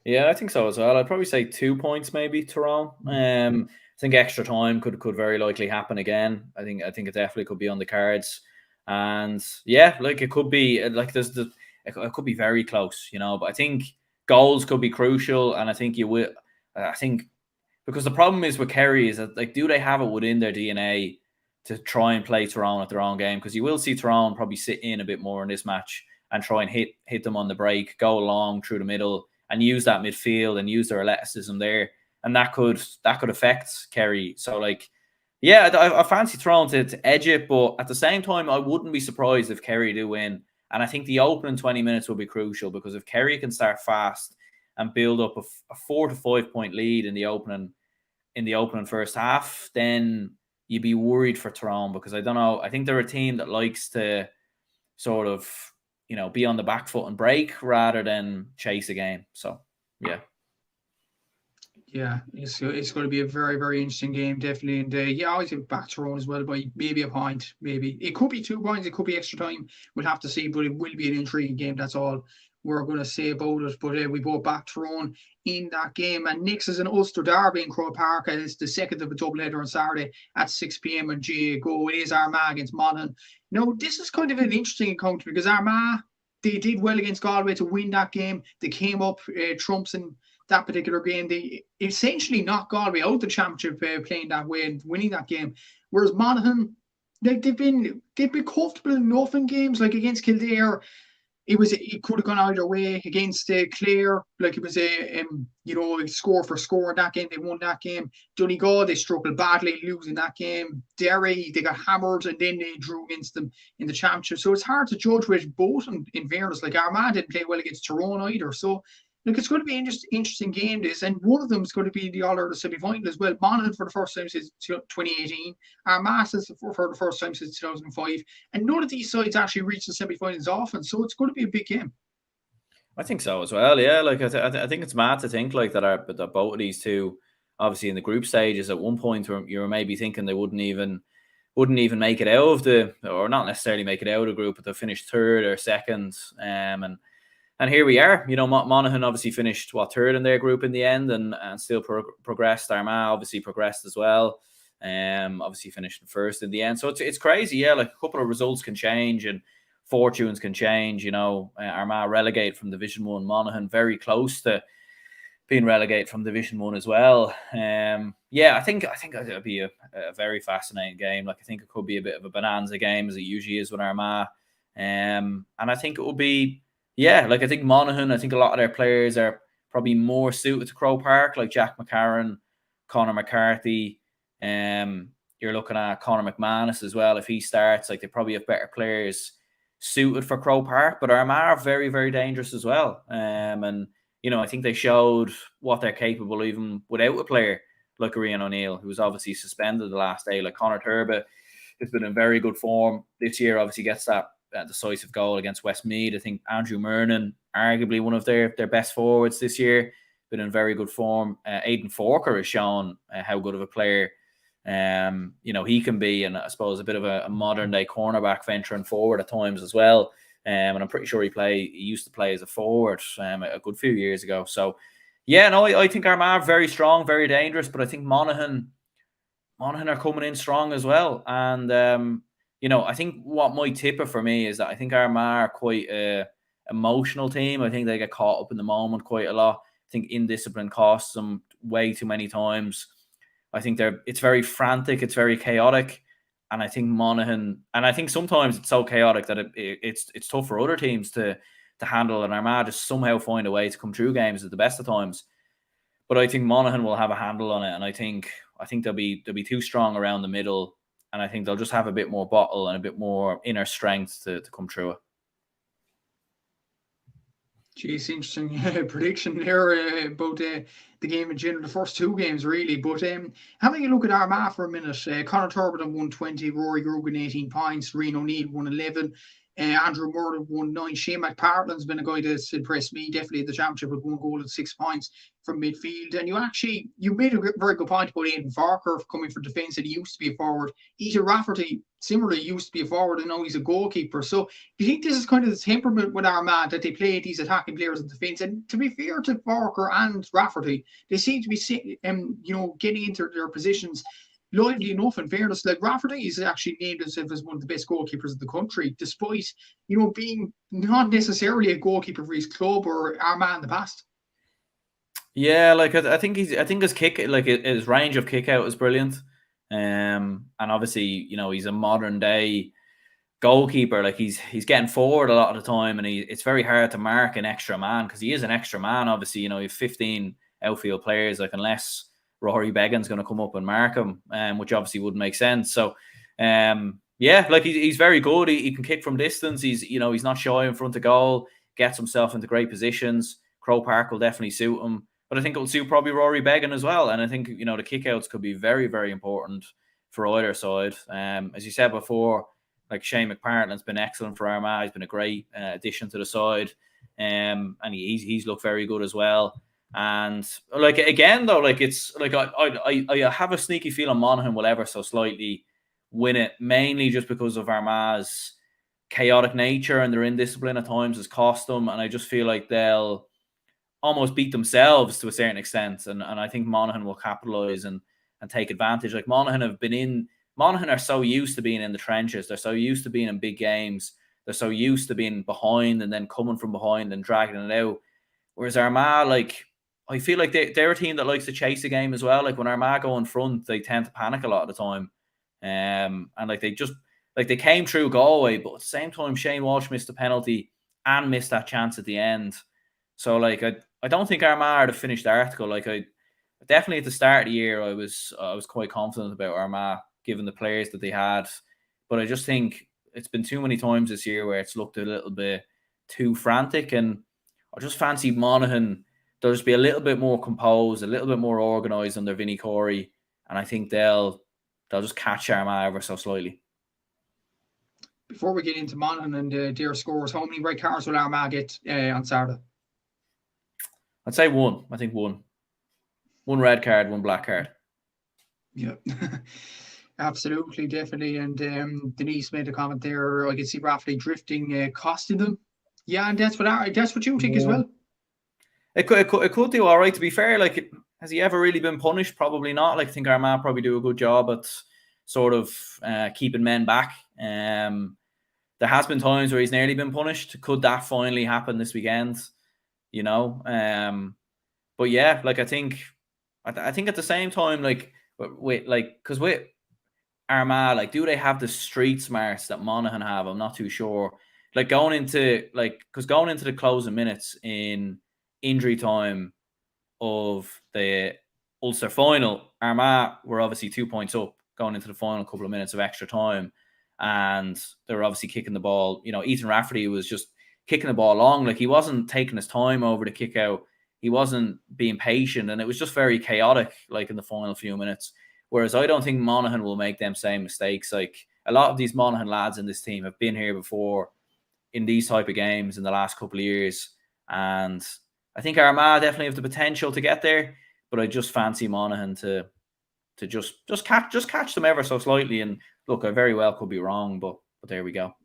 Yeah, I think so as well. I'd probably say 2 points, maybe, Tyrone. I think extra time could very likely happen again. I think it definitely could be on the cards, and yeah, like it could be like it could be very close, you know. But I think goals could be crucial, and I think you will. I think because the problem is with Kerry is that, like, do they have it within their DNA to try and play Tyrone at their own game? Because you will see Tyrone probably sit in a bit more in this match and try and hit them on the break, go along through the middle, and use that midfield and use their athleticism there, and that could affect Kerry. So, like, yeah, I fancy Tyrone to edge it, but at the same time, I wouldn't be surprised if Kerry do win. And I think the opening 20 minutes will be crucial, because if Kerry can start fast and build up a 4 to 5 point lead in the opening first half, then you'd be worried for Tyrone, because I don't know. I think they're a team that likes to sort of, you know, be on the back foot and break rather than chase a game. So, yeah. Yeah, it's going to be a very, very interesting game, definitely. And I think back Tyrone as well by maybe a point. Maybe it could be 2 points, it could be extra time. We'll have to see, but it will be an intriguing game. That's all we're going to say about it. But we both back Tyrone in that game. And next is an Ulster derby in Croke Park, and it's the second of a doubleheader on Saturday at 6 p.m. And go. It is Armagh against Monaghan. Now, this is kind of an interesting encounter, because Armagh, they did well against Galway to win that game. They came up trumps in that particular game. They essentially knocked Galway out the championship playing that way and winning that game. Whereas Monaghan, like, they've been comfortable enough in games, like against Kildare. It could have gone either way. Against Clare, like, it was a score for score in that game. They won that game. Donegal, they struggled badly losing that game. Derry, they got hammered, and then they drew against them in the championship. So it's hard to judge with both in fairness. Like, Armagh didn't play well against Tyrone either. So, look, it's going to be an interesting game, this, and one of them is going to be the All-Ireland semi-final as well. Monaghan for the first time since 2018, Armagh for the first time since 2005, and none of these sides actually reach the semi-finals often, so it's going to be a big game. I think so as well, yeah. Like, I think it's mad to think like that both of these two, obviously in the group stages, at one point you were maybe thinking they wouldn't even make it out of or not necessarily make it out of the group, but they finished third or second, and here we are. You know, Monaghan obviously finished third in their group in the end, and still progressed. Armagh obviously progressed as well. Obviously finished first in the end. So it's crazy, yeah. Like, a couple of results can change and fortunes can change. You know, Armagh relegate from Division 1, Monaghan very close to being relegated from Division 1 as well. I think it'll be a very fascinating game. Like, I think it could be a bit of a bonanza game, as it usually is with Armagh. And I think it will be. Yeah, like, I think Monaghan, I think a lot of their players are probably more suited to Croke Park, like Jack McCarron, Conor McCarthy. You're looking at Conor McManus as well. If he starts, like, they probably have better players suited for Croke Park. But Armagh are very, very dangerous as well. And, you know, I think they showed what they're capable even without a player like Rian O'Neill, who was obviously suspended the last day. Like, Conor Turba has been in very good form this year, obviously gets that decisive goal against Westmeath. I think Andrew Murnan, arguably one of their best forwards this year, been in very good form. Aidan Forker has shown how good of a player he can be, and I suppose a bit of a modern day cornerback venturing forward at times as well. And I'm pretty sure he used to play as a forward a good few years ago. So yeah, no, I think Armagh very strong, very dangerous, but I think Monaghan, Monaghan are coming in strong as well. And, you know, I think what might tip it for me is that I think Armagh are quite a emotional team. I think they get caught up in the moment quite a lot. I think indiscipline costs them way too many times. I think it's very frantic, it's very chaotic. And I think Monaghan, and I think sometimes it's so chaotic that it's tough for other teams to handle, and Armagh just somehow find a way to come through games at the best of times. But I think Monaghan will have a handle on it, and I think they'll be too strong around the middle, and I think they'll just have a bit more bottle and a bit more inner strength to come through it. Geez, interesting prediction there about the game in general, the first two games really. But having a look at Armagh for a minute, Conor Turbot on 120, Rory Grogan 18 points, Rian O'Neill 111, Andrew Murray 1-9. Shane McPartlin's been a guy that's impressed me definitely at the championship with 1 goal and 6 points from midfield. And you made a very good point about Aidan Farker coming for defence, and he used to be a forward. Ethan Rafferty similarly used to be a forward, and now he's a goalkeeper. So do you think this is kind of the temperament with Armagh, that they play these attacking players in defence? And to be fair to Farker and Rafferty, they seem to be getting into their positions lively enough. In fairness, like Rafferty is actually named himself as one of the best goalkeepers in the country, despite being not necessarily a goalkeeper for his club or Armagh in the past. Yeah, like I think his kick, like his range of kick out is brilliant. And obviously, he's a modern day goalkeeper. Like he's getting forward a lot of the time, and it's very hard to mark an extra man, because he is an extra man. Obviously, you have 15 outfield players, like unless Rory Beggan's going to come up and mark him, which obviously wouldn't make sense. So, yeah, like he's very good. He can kick from distance. He's not shy in front of goal, gets himself into great positions. Croke Park will definitely suit him, but I think it will suit probably Rory Beggan as well. And I think, the kickouts could be very, very important for either side. As you said before, like Shane McPartlin's been excellent for Armagh. He's been a great addition to the side, and he's looked very good as well. And like again though, like it's like I have a sneaky feeling Monaghan will ever so slightly win it, mainly just because of Armagh's chaotic nature, and their indiscipline at times has cost them. And I just feel like they'll almost beat themselves to a certain extent, and I think Monaghan will capitalise and take advantage. Like Monaghan are so used to being in the trenches. They're so used to being in big games. They're so used to being behind and then coming from behind and dragging it out. Whereas Armagh, like, I feel like they're a team that likes to chase the game as well. Like when Armagh go in front, they tend to panic a lot of the time. And like they came through Galway, but at the same time, Shane Walsh missed a penalty and missed that chance at the end. So like I don't think Armagh are the finished article. Like I definitely at the start of the year, I was quite confident about Armagh, given the players that they had. But I just think it's been too many times this year where it's looked a little bit too frantic, and I just fancy Monaghan. They'll just be a little bit more composed, a little bit more organised under Vinnie Corey, and I think they'll just catch Armagh ever so slightly. Before we get into Monaghan and their scores, how many red cards will Armagh get on Saturday? I'd say one. I think one. One red card, one black card. Yeah. Absolutely, definitely. And Denise made a comment there. I can see Rafferty drifting, costing them. Yeah, and that's what you think as well. It could do all right. To be fair, like, has he ever really been punished? Probably not. Like, I think Armagh probably do a good job at sort of keeping men back. There has been times where he's nearly been punished. Could that finally happen this weekend? But yeah, like I think at the same time, like because with Armagh, like, do they have the street smarts that Monaghan have? I'm not too sure. Like going into the closing minutes in injury time of the Ulster final, Armagh were obviously 2 points up going into the final couple of minutes of extra time, and they were obviously kicking the ball. Ethan Rafferty was just kicking the ball long. Like, he wasn't taking his time over the kick out. He wasn't being patient, and it was just very chaotic, like in the final few minutes. Whereas I don't think Monaghan will make them same mistakes. Like, a lot of these Monaghan lads in this team have been here before in these type of games in the last couple of years. And I think Armagh definitely have the potential to get there, but I just fancy Monaghan to just catch them ever so slightly. And look, I very well could be wrong, but there we go.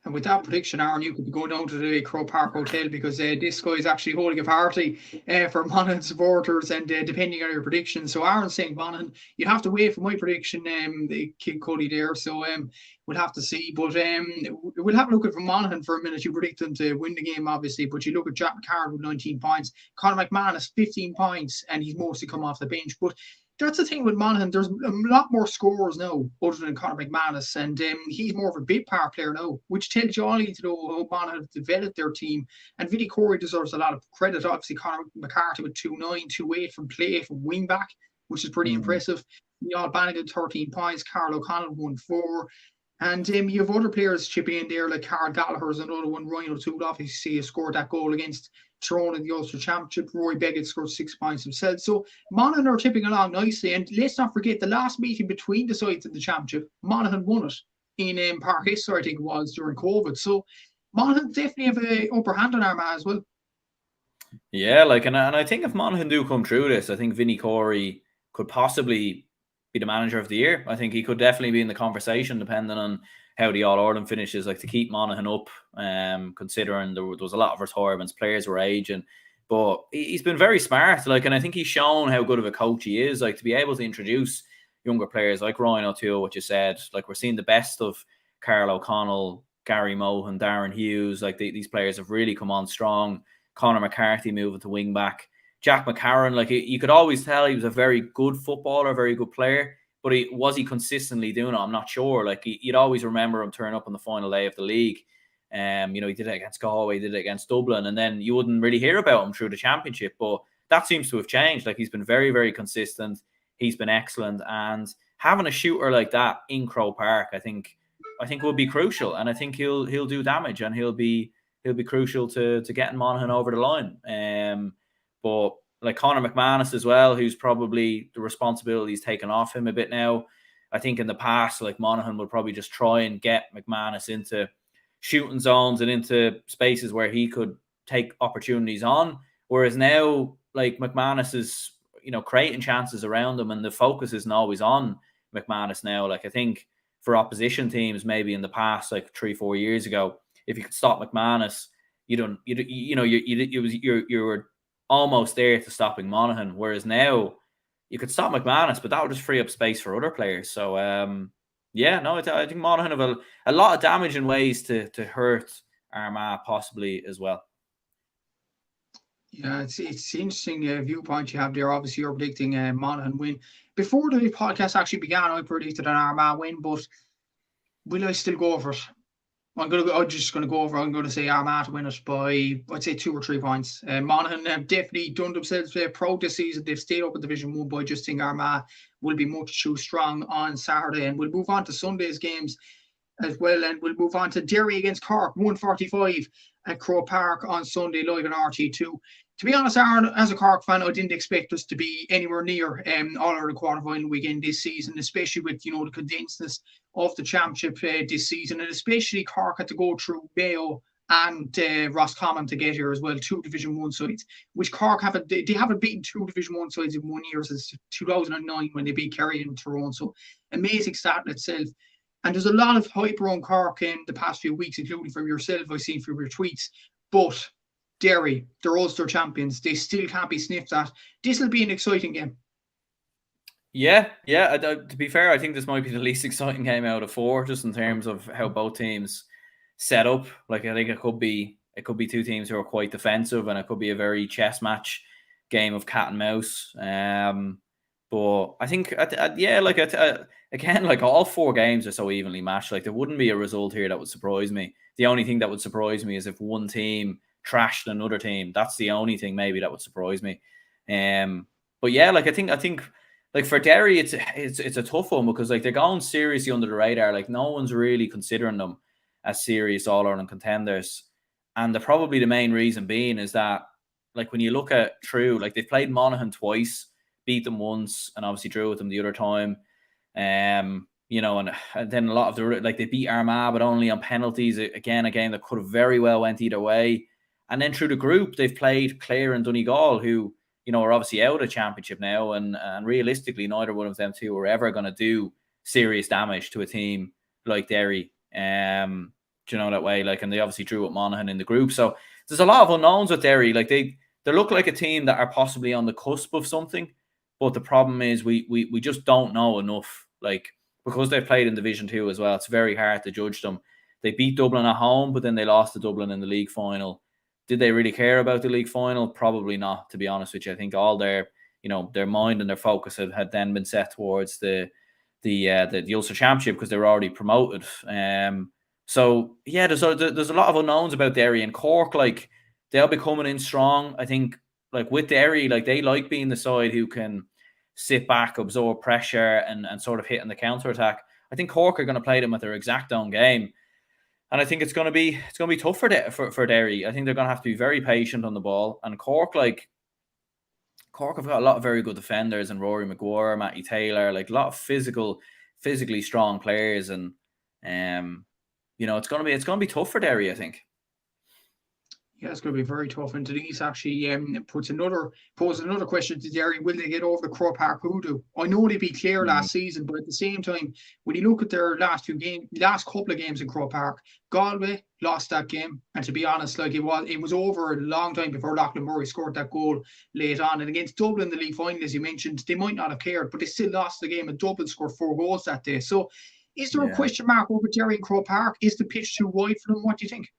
And with that prediction, Aaron, you could be going down to the Croke Park Hotel because this guy is actually holding a party for Monaghan supporters, and depending on your prediction. So Aaron's saying Monaghan. You have to wait for my prediction, the Kid Cuddy there. So we'll have to see. But we'll have a look at from Monaghan for a minute. You predict them to win the game, obviously, but you look at Jack McCarron with 19 points, Conor McManus 15 points, and he's mostly come off the bench. But that's the thing with Monaghan. There's a lot more scorers now, other than Conor McManus, and he's more of a bit part player now, which tells you all you need to know how Monaghan have developed their team. And Vinnie Corey deserves a lot of credit. Obviously, Conor McCarthy with 2-9, 2-8 from play from wing back, which is pretty impressive. Neil Bannigan 13 points, Carl O'Connell 1-4. And you have other players chipping in there, like Carl Gallagher's another one. Ryan O'Toole obviously scored that goal against Tyrone in the Ulster Championship. Roy Beckett scored 6 points himself. So Monaghan are tipping along nicely. And let's not forget the last meeting between the sides in the Championship, Monaghan won it in Park History, I think it was, during COVID. So Monaghan definitely have an upper hand on Armagh as well. Yeah, and I think if Monaghan do come through this, I think Vinnie Corey could possibly be the manager of the year. I think he could definitely be in the conversation, depending on how the All-Ireland finishes, to keep Monaghan up, considering there was a lot of retirements, players were aging. But he's been very smart, and I think he's shown how good of a coach he is, to be able to introduce younger players like Ryan O'Toole, what you said. We're seeing the best of Carl O'Connell, Gary Mohan, Darren Hughes. These players have really come on strong. Conor McCarthy moving to wing back. Jack McCarron, you could always tell he was a very good footballer, very good player, but was he consistently doing it? I'm not sure. You'd always remember him turn up on the final day of the league. He did it against Galway, did it against Dublin, and then you wouldn't really hear about him through the Championship. But that seems to have changed. He's been very, very consistent. He's been excellent, and having a shooter like that in Croke Park, I think will be crucial, and I think he'll do damage, and he'll be crucial to getting Monaghan over the line. But Conor McManus as well, who's probably the responsibility's taken off him a bit now. I think in the past, Monaghan would probably just try and get McManus into shooting zones and into spaces where he could take opportunities on. Whereas now, McManus is, creating chances around him, and the focus isn't always on McManus now. I think for opposition teams, maybe in the past, 3-4 years ago, if you could stop McManus, you were almost there to stopping Monaghan. Whereas now you could stop McManus, but that would just free up space for other players. So I think Monaghan have a lot of damage in ways to hurt Armagh possibly as well. Yeah, it's interesting viewpoint you have there. Obviously, you're predicting Monaghan win. Before the podcast actually began, I predicted an Armagh win, but will I still go for it? I'm just going to go over. I'm going to say Armagh to win it by, I'd say, 2 or 3 points. Monaghan have definitely done themselves proud this season. They've stayed up in Division 1, but I just think Armagh will be much too strong on Saturday. And we'll move on to Sunday's games as well. And we'll move on to Derry against Cork, 1:45 at Croke Park on Sunday, live on RT2. To be honest, Aaron, as a Cork fan, I didn't expect us to be anywhere near All-Ireland quarter-final weekend this season, especially with, the condensedness of the Championship this season, and especially Cork had to go through Mayo and Roscommon to get here as well, 2 Division 1 sides, which Cork haven't beaten 2 Division 1 sides in 1 year since 2009 when they beat Kerry and Tyrone. So amazing stat in itself. And there's a lot of hype around Cork in the past few weeks, including from yourself, I've seen from your tweets. But Derry, they're Ulster champions. They still can't be sniffed at. This will be an exciting game. Yeah. To be fair, I think this might be the least exciting game out of 4, just in terms of how both teams set up. I think it could be 2 teams who are quite defensive, and it could be a very chess match game of cat and mouse. But I think, again, all 4 games are so evenly matched. There wouldn't be a result here that would surprise me. The only thing that would surprise me is if one team trashed another team. That's the only thing maybe that would surprise me. But yeah, I think for Derry, it's a tough one because they're going seriously under the radar. No one's really considering them as serious All-Ireland contenders. And probably the main reason being is that when you look at through, they've played Monaghan twice, beat them once, and obviously drew with them the other time. And then a lot of they beat Armagh, but only on penalties. Again, a game that could have very well went either way. And then through the group, they've played Clare and Donegal, who, are obviously out of Championship now. And realistically, neither one of them two are ever going to do serious damage to a team like Derry. Do you know that way? Like, and they obviously drew with Monaghan in the group. So there's a lot of unknowns with Derry. Like they look like a team that are possibly on the cusp of something, but the problem is we just don't know enough. Like, because they've played in Division 2 as well, it's very hard to judge them. They beat Dublin at home, but then they lost to Dublin in the league final. Did they really care about the league final? Probably not, to be honest with you. I think all their mind and their focus had then been set towards the Ulster Championship because they were already promoted. So yeah, there's a lot of unknowns about Derry and Cork. Like, they'll be coming in strong. I think, like, with Derry, like, they like being the side who can sit back, absorb pressure, and sort of hit in the counter attack. I think Cork are going to play them at their exact own game, and I think it's going to be tough for Derry. I think they're going to have to be very patient on the ball. And Cork have got a lot of very good defenders, and Rory Maguire, Matty Taylor, like a lot of physically strong players, and it's going to be tough for Derry, I think. Yeah, it's going to be very tough. And Denise actually poses another question to Derry: will they get over the Croke Park hoodoo? I know they beat Clare last season, but at the same time, when you look at their last couple of games in Croke Park, Galway lost that game, and to be honest, like, it was over a long time before Lachlan Murray scored that goal late on. And against Dublin, the league final, as you mentioned, they might not have cared, but they still lost the game, and Dublin scored 4 goals that day. So, is there a question mark over Derry and Croke Park? Is the pitch too wide for them? What do you think?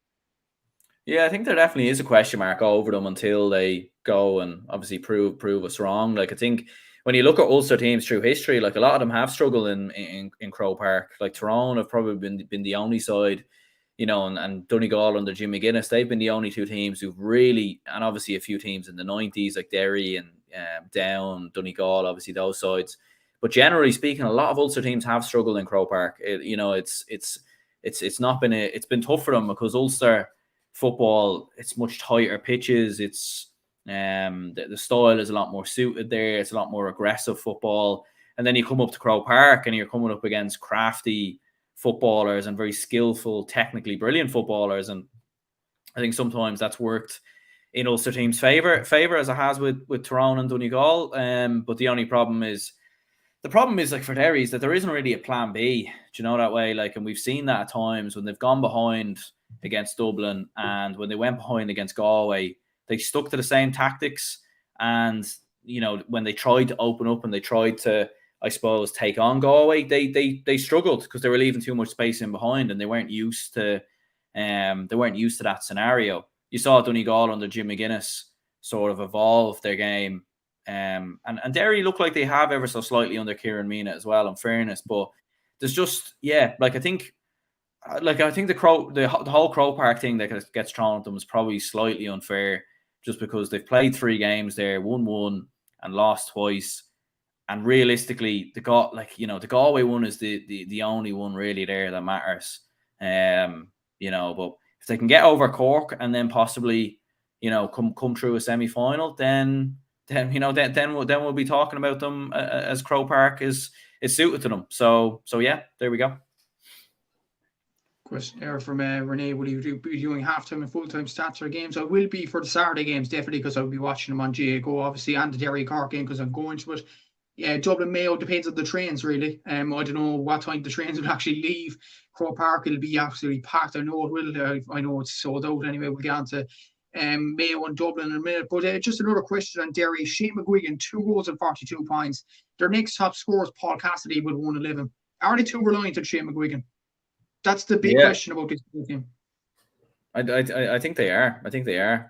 Yeah, I think there definitely is a question mark over them until they go and obviously prove us wrong. Like, I think when you look at Ulster teams through history, like, a lot of them have struggled in Croke Park. Like, Tyrone have probably been the only side, and Donegal under Jim McGuinness, they've been the only 2 teams who've really, and obviously a few teams in the 90s like Derry and Down, Donegal, obviously those sides. But generally speaking, a lot of Ulster teams have struggled in Croke Park. It's been tough for them because Ulster football, it's much tighter pitches. It's the style is a lot more suited there. It's a lot more aggressive football. And then you come up to Croke Park and you're coming up against crafty footballers and very skillful, technically brilliant footballers. And I think sometimes that's worked in Ulster teams' favour as it has with Tyrone and Donegal. But the problem is, like, for Derry, is that there isn't really a plan B. Do you know that way? Like, and we've seen that at times when they've gone behind against Dublin, and when they went behind against Galway, they stuck to the same tactics. And when they tried to open up and they tried to, I suppose, take on Galway, they struggled because they were leaving too much space in behind, and they weren't used to that scenario. You saw Donegal under Jim McGuinness sort of evolve their game. And Derry look like they have ever so slightly under Kieran Meena as well, in fairness. But there's just, I think the whole Croke Park thing that gets thrown at them is probably slightly unfair, just because they've played 3 games there, won 1 and lost twice. And realistically, the Galway one is the only one really there that matters. But if they can get over Cork and then possibly, come through a semi-final, then we'll be talking about them as Croke Park is suited to them. So yeah, there we go. Question there from Renee: will you be doing halftime and full-time stats or games? I will be for the Saturday games, definitely, because I'll be watching them on GAGO, obviously, and the Derry Cork game because I'm going to it. Yeah, Dublin Mayo depends on the trains, really. I don't know what time the trains will actually leave. Croke Park will be absolutely packed. I know it will. I know it's sold out anyway. We'll get on to Mayo and Dublin in a minute. But just another question on Derry: Shane McGuigan, 2 goals and 42 points. Their next top scorer is Paul Cassidy with 111. Are they too reliant on Shane McGuigan? That's the big question about this team. I think they are.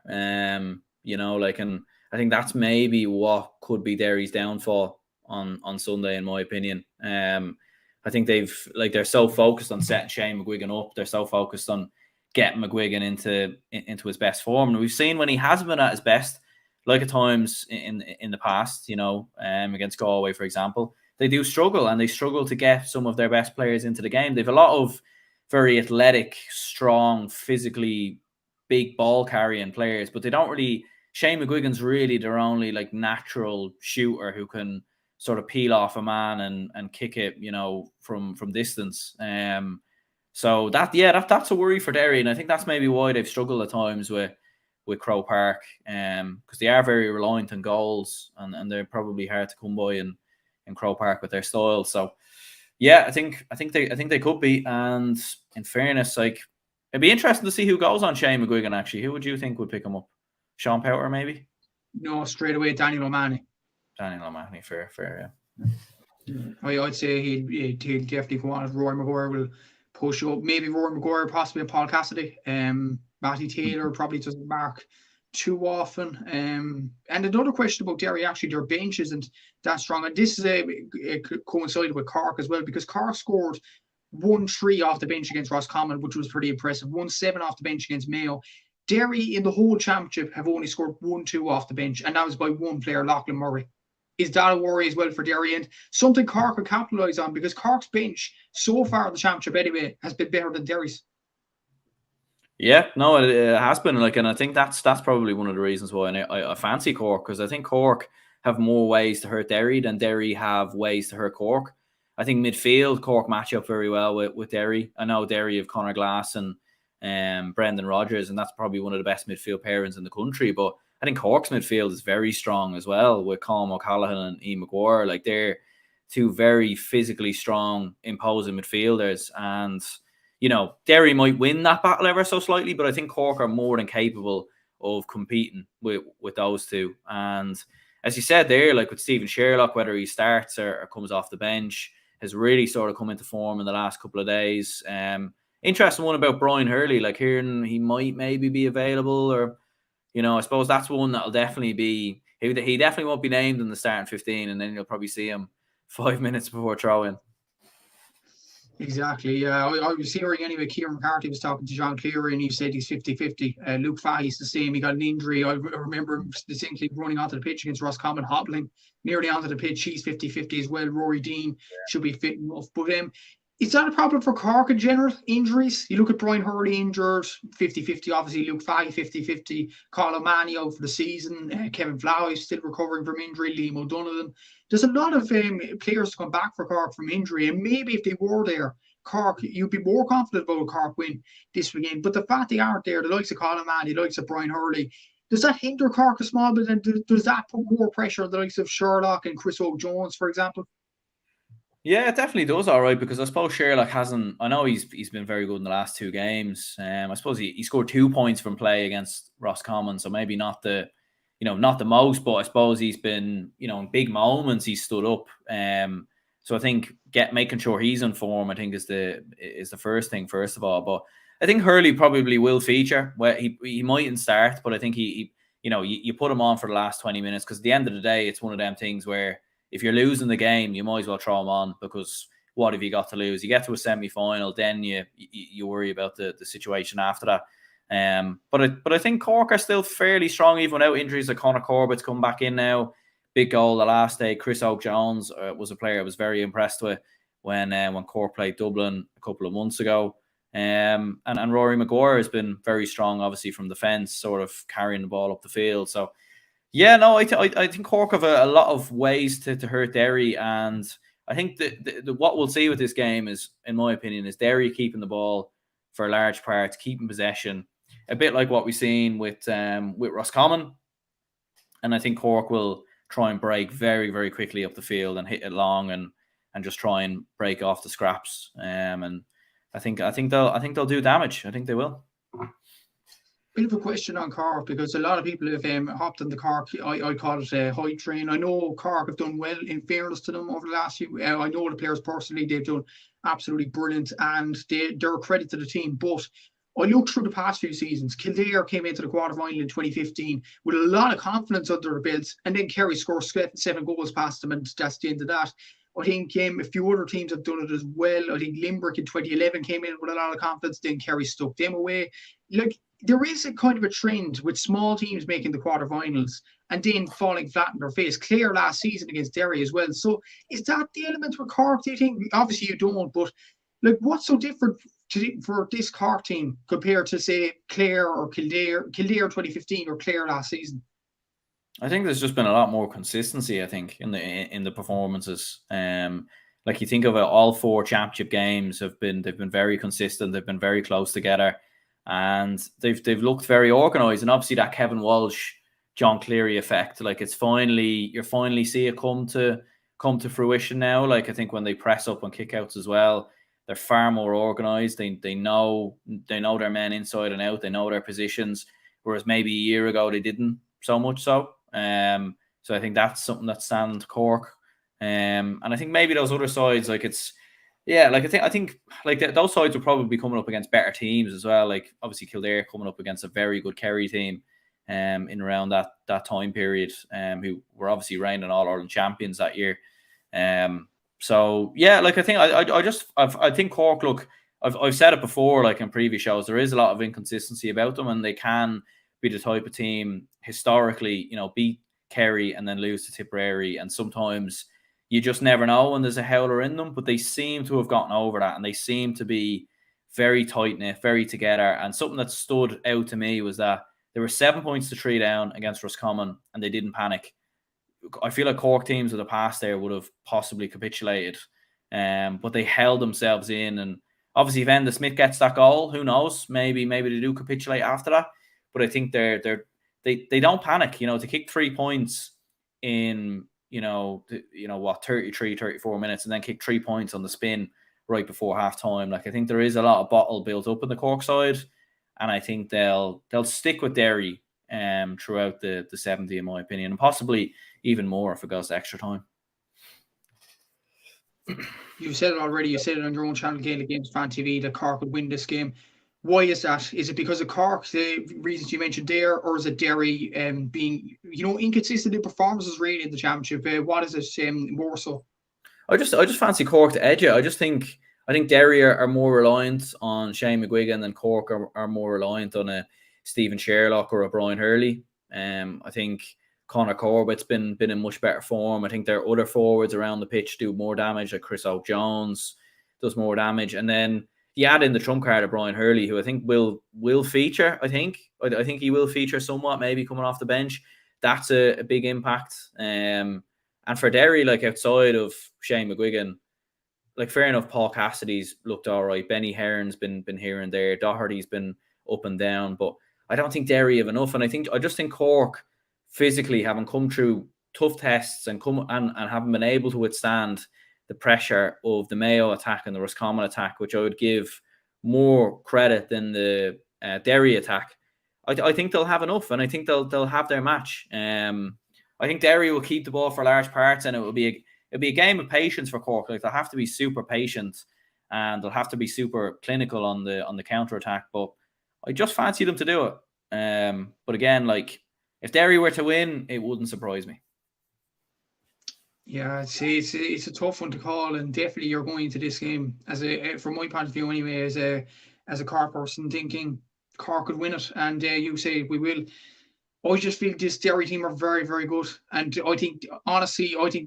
And I think that's maybe what could be Derry's downfall on Sunday, in my opinion. I think they're so focused on setting Shane McGuigan up. They're so focused on getting McGuigan into his best form. And we've seen when he hasn't been at his best, like at times in the past, against Galway, for example, they do struggle, and they struggle to get some of their best players into the game. They've a lot of very athletic, strong, physically big ball carrying players, but they don't really. Shane McGuigan's really their only natural shooter who can sort of peel off a man and kick it, from distance. So that's a worry for Derry, and I think that's maybe why they've struggled at times with Croke Park, because they are very reliant on goals, and they're probably hard to come by in Croke Park with their style. So yeah, I think they could be. And in fairness, It'd be interesting to see who goes on Shane McGuigan, actually. Who would you think would pick him up? Sean Powter, maybe? No, straight away, Daniel O'Mahony. Daniel O'Mahony, fair, yeah. I'd say he'd definitely go on if Rory Maguire will push up. Maybe Rory Maguire, possibly Paul Cassidy. Matty Taylor probably doesn't mark too often. And another question about Derry, actually, their bench isn't that strong. And this is coincided with Cork as well, because Cork scored 1-3 off the bench against Roscommon, which was pretty impressive. 1-7 off the bench against Mayo. Derry in the whole championship have only scored 1-2 off the bench, and that was by one player, Lachlan Murray. Is that a worry as well for Derry? And something Cork could capitalise on, because Cork's bench so far in the championship anyway has been better than Derry's. Yeah, no, it has been, and I think that's probably one of the reasons why I fancy Cork, because I think Cork have more ways to hurt Derry than Derry have ways to hurt Cork. I think midfield, Cork match up very well with Derry. I know Derry have Conor Glass and Brendan Rodgers, and that's probably one of the best midfield pairings in the country. But I think Cork's midfield is very strong as well, with Colm O'Callaghan and Ian Maguire. Like, they're two very physically strong, imposing midfielders. And, Derry might win that battle ever so slightly, but I think Cork are more than capable of competing with those two. And as you said there, like with Stephen Sherlock, whether he starts or comes off the bench, has really sort of come into form in the last couple of days. Interesting one about Brian Hurley, like hearing he might maybe be available, or, I suppose that's one that'll definitely be, he definitely won't be named in the starting 15, and then you'll probably see him 5 minutes before throw-in. Exactly. I was hearing anyway, Kieran McCarthy was talking to John Cleary, and he said he's 50-50. Luke Fahey's the same. He got an injury. I remember him distinctly running onto the pitch against Roscommon, hobbling nearly onto the pitch. He's 50-50 as well. Rory Dean should be fit enough. But is that a problem for Cork in general? Injuries? You look at Brian Hurley injured, 50-50. Obviously, Luke Fahey, 50-50. Carl O'Mahony out for the season. Kevin Flowey still recovering from injury. Liam O'Donovan. There's a lot of players to come back for Cork from injury. And maybe if they were there, Cork, you'd be more confident about a Cork win this weekend. But the fact they aren't there, the likes of Colin O'Mahony, the likes of Brian Hurley, does that hinder Cork a small bit? And does that put more pressure on the likes of Sherlock and Chris O'Jones, for example? Yeah, it definitely does, all right, because I suppose Sherlock hasn't. I know he's been very good in the last two games. I suppose he scored 2 points from play against Roscommon, so maybe not the most, but I suppose he's been, in big moments he's stood up. So I think making sure he's in form, I think, is the first thing, first of all. But I think Hurley probably will feature. Well, he mightn't start, but I think you put him on for the last 20 minutes, because at the end of the day, it's one of them things where if you're losing the game, you might as well throw him on, because what have you got to lose? You get to a semi-final, then you worry about the situation after that. But I think Cork are still fairly strong, even without injuries. Like Conor Corbett's come back in now. Big goal the last day. Chris O'Jones was a player I was very impressed with when Cork played Dublin a couple of months ago. And Rory Maguire has been very strong, obviously, from the fence, sort of carrying the ball up the field. So, yeah, no, I think Cork have a lot of ways to hurt Derry. And I think what we'll see with this game is, in my opinion, is Derry keeping the ball for a large part, keeping possession. A bit like what we've seen with Roscommon. And I think Cork will try and break very, very quickly up the field and hit it long and just try and break off the scraps. And I think they'll do damage. I think they will. Bit of a question on Cork, because a lot of people have hopped on the Cork, I call it a hype train. I know Cork have done well, in fairness to them, over the last few. I know the players personally, they've done absolutely brilliant, and they're a credit to the team. But I looked through the past few seasons. Kildare came into the quarterfinal in 2015 with a lot of confidence under their belts, and then Kerry scored 7 goals past them, and that's the end of that. I think a few other teams have done it as well. I think Limerick in 2011 came in with a lot of confidence, then Kerry stuck them away. Like, there is a kind of a trend with small teams making the quarterfinals and then falling flat in their face. Clare last season against Derry as well. So is that the element with Cork, do you think? Obviously you don't, but like, what's so different for this Cork team compared to, say, Clare or Kildare 2015 or Clare last season? I think there's just been a lot more consistency, I think, in the performances. Like, you think of it, all 4 championship games they've been very consistent. They've been very close together, and they've looked very organised. And obviously that Kevin Walsh, John Cleary effect, like, you're finally see it come to fruition now. Like, I think when they press up on kickouts as well, They're far more organised. They know their men inside and out. They know their positions, whereas maybe a year ago they didn't so much so. So I think that's something that's standing to Cork. And I think maybe those other sides, like I think those sides will probably be coming up against better teams as well. Like obviously Kildare coming up against a very good Kerry team, in around that time period, who were obviously reigning All-Ireland champions that year. So yeah, like I think Cork, look, I've said it before, like in previous shows, there is a lot of inconsistency about them, and they can be the type of team historically, beat Kerry and then lose to Tipperary, and sometimes you just never know when there's a howler in them, but they seem to have gotten over that, and they seem to be very tight-knit, very together. And something that stood out to me was that there were 7 points to 3 down against Roscommon, and they didn't panic. I feel like Cork teams of the past there would have possibly capitulated, but they held themselves in. And obviously, if Enda Smith gets that goal, who knows? Maybe they do capitulate after that. But I think they don't panic. To kick 3 points in 33, 34 minutes, and then kick 3 points on the spin right before half time. Like I think there is a lot of bottle built up in the Cork side, and I think they'll stick with Derry throughout the 70, in my opinion, and possibly even more if it goes to extra time. You've said it already. You said it on your own channel, Gaelic Games Fan TV, that Cork would win this game. Why is that? Is it because of Cork, the reasons you mentioned there, or is it Derry being, inconsistent in performances really in the championship? What is it more so? I just fancy Cork to edge it. I think Derry are more reliant on Shane McGuigan than Cork are more reliant on a Stephen Sherlock or a Brian Hurley. I think Conor Corbett's been in much better form. I think their other forwards around the pitch do more damage, like Chris Oak-Jones does more damage. And then you add in the trump card of Brian Hurley, who I think will feature. I think he will feature somewhat, maybe coming off the bench. That's a big impact. And for Derry, like outside of Shane McGuigan, like fair enough, Paul Cassidy's looked all right. Benny Heron's been here and there. Doherty's been up and down, but I don't think Derry have enough. And I just think Cork, physically, having come through tough tests and having been able to withstand the pressure of the Mayo attack and the Roscommon attack, which I would give more credit than the Derry attack, I think they'll have enough, and I think they'll have their match. I think Derry will keep the ball for large parts, and it'll be a game of patience for Cork. Like they'll have to be super patient, and they'll have to be super clinical on the counter attack. But I just fancy them to do it. But again, like if Derry were to win, it wouldn't surprise me. Yeah, it's a tough one to call, and definitely you're going into this game from my point of view anyway, as a Cork person, thinking Cork could win it, and you say we will. I just feel this Derry team are very, very good, and I think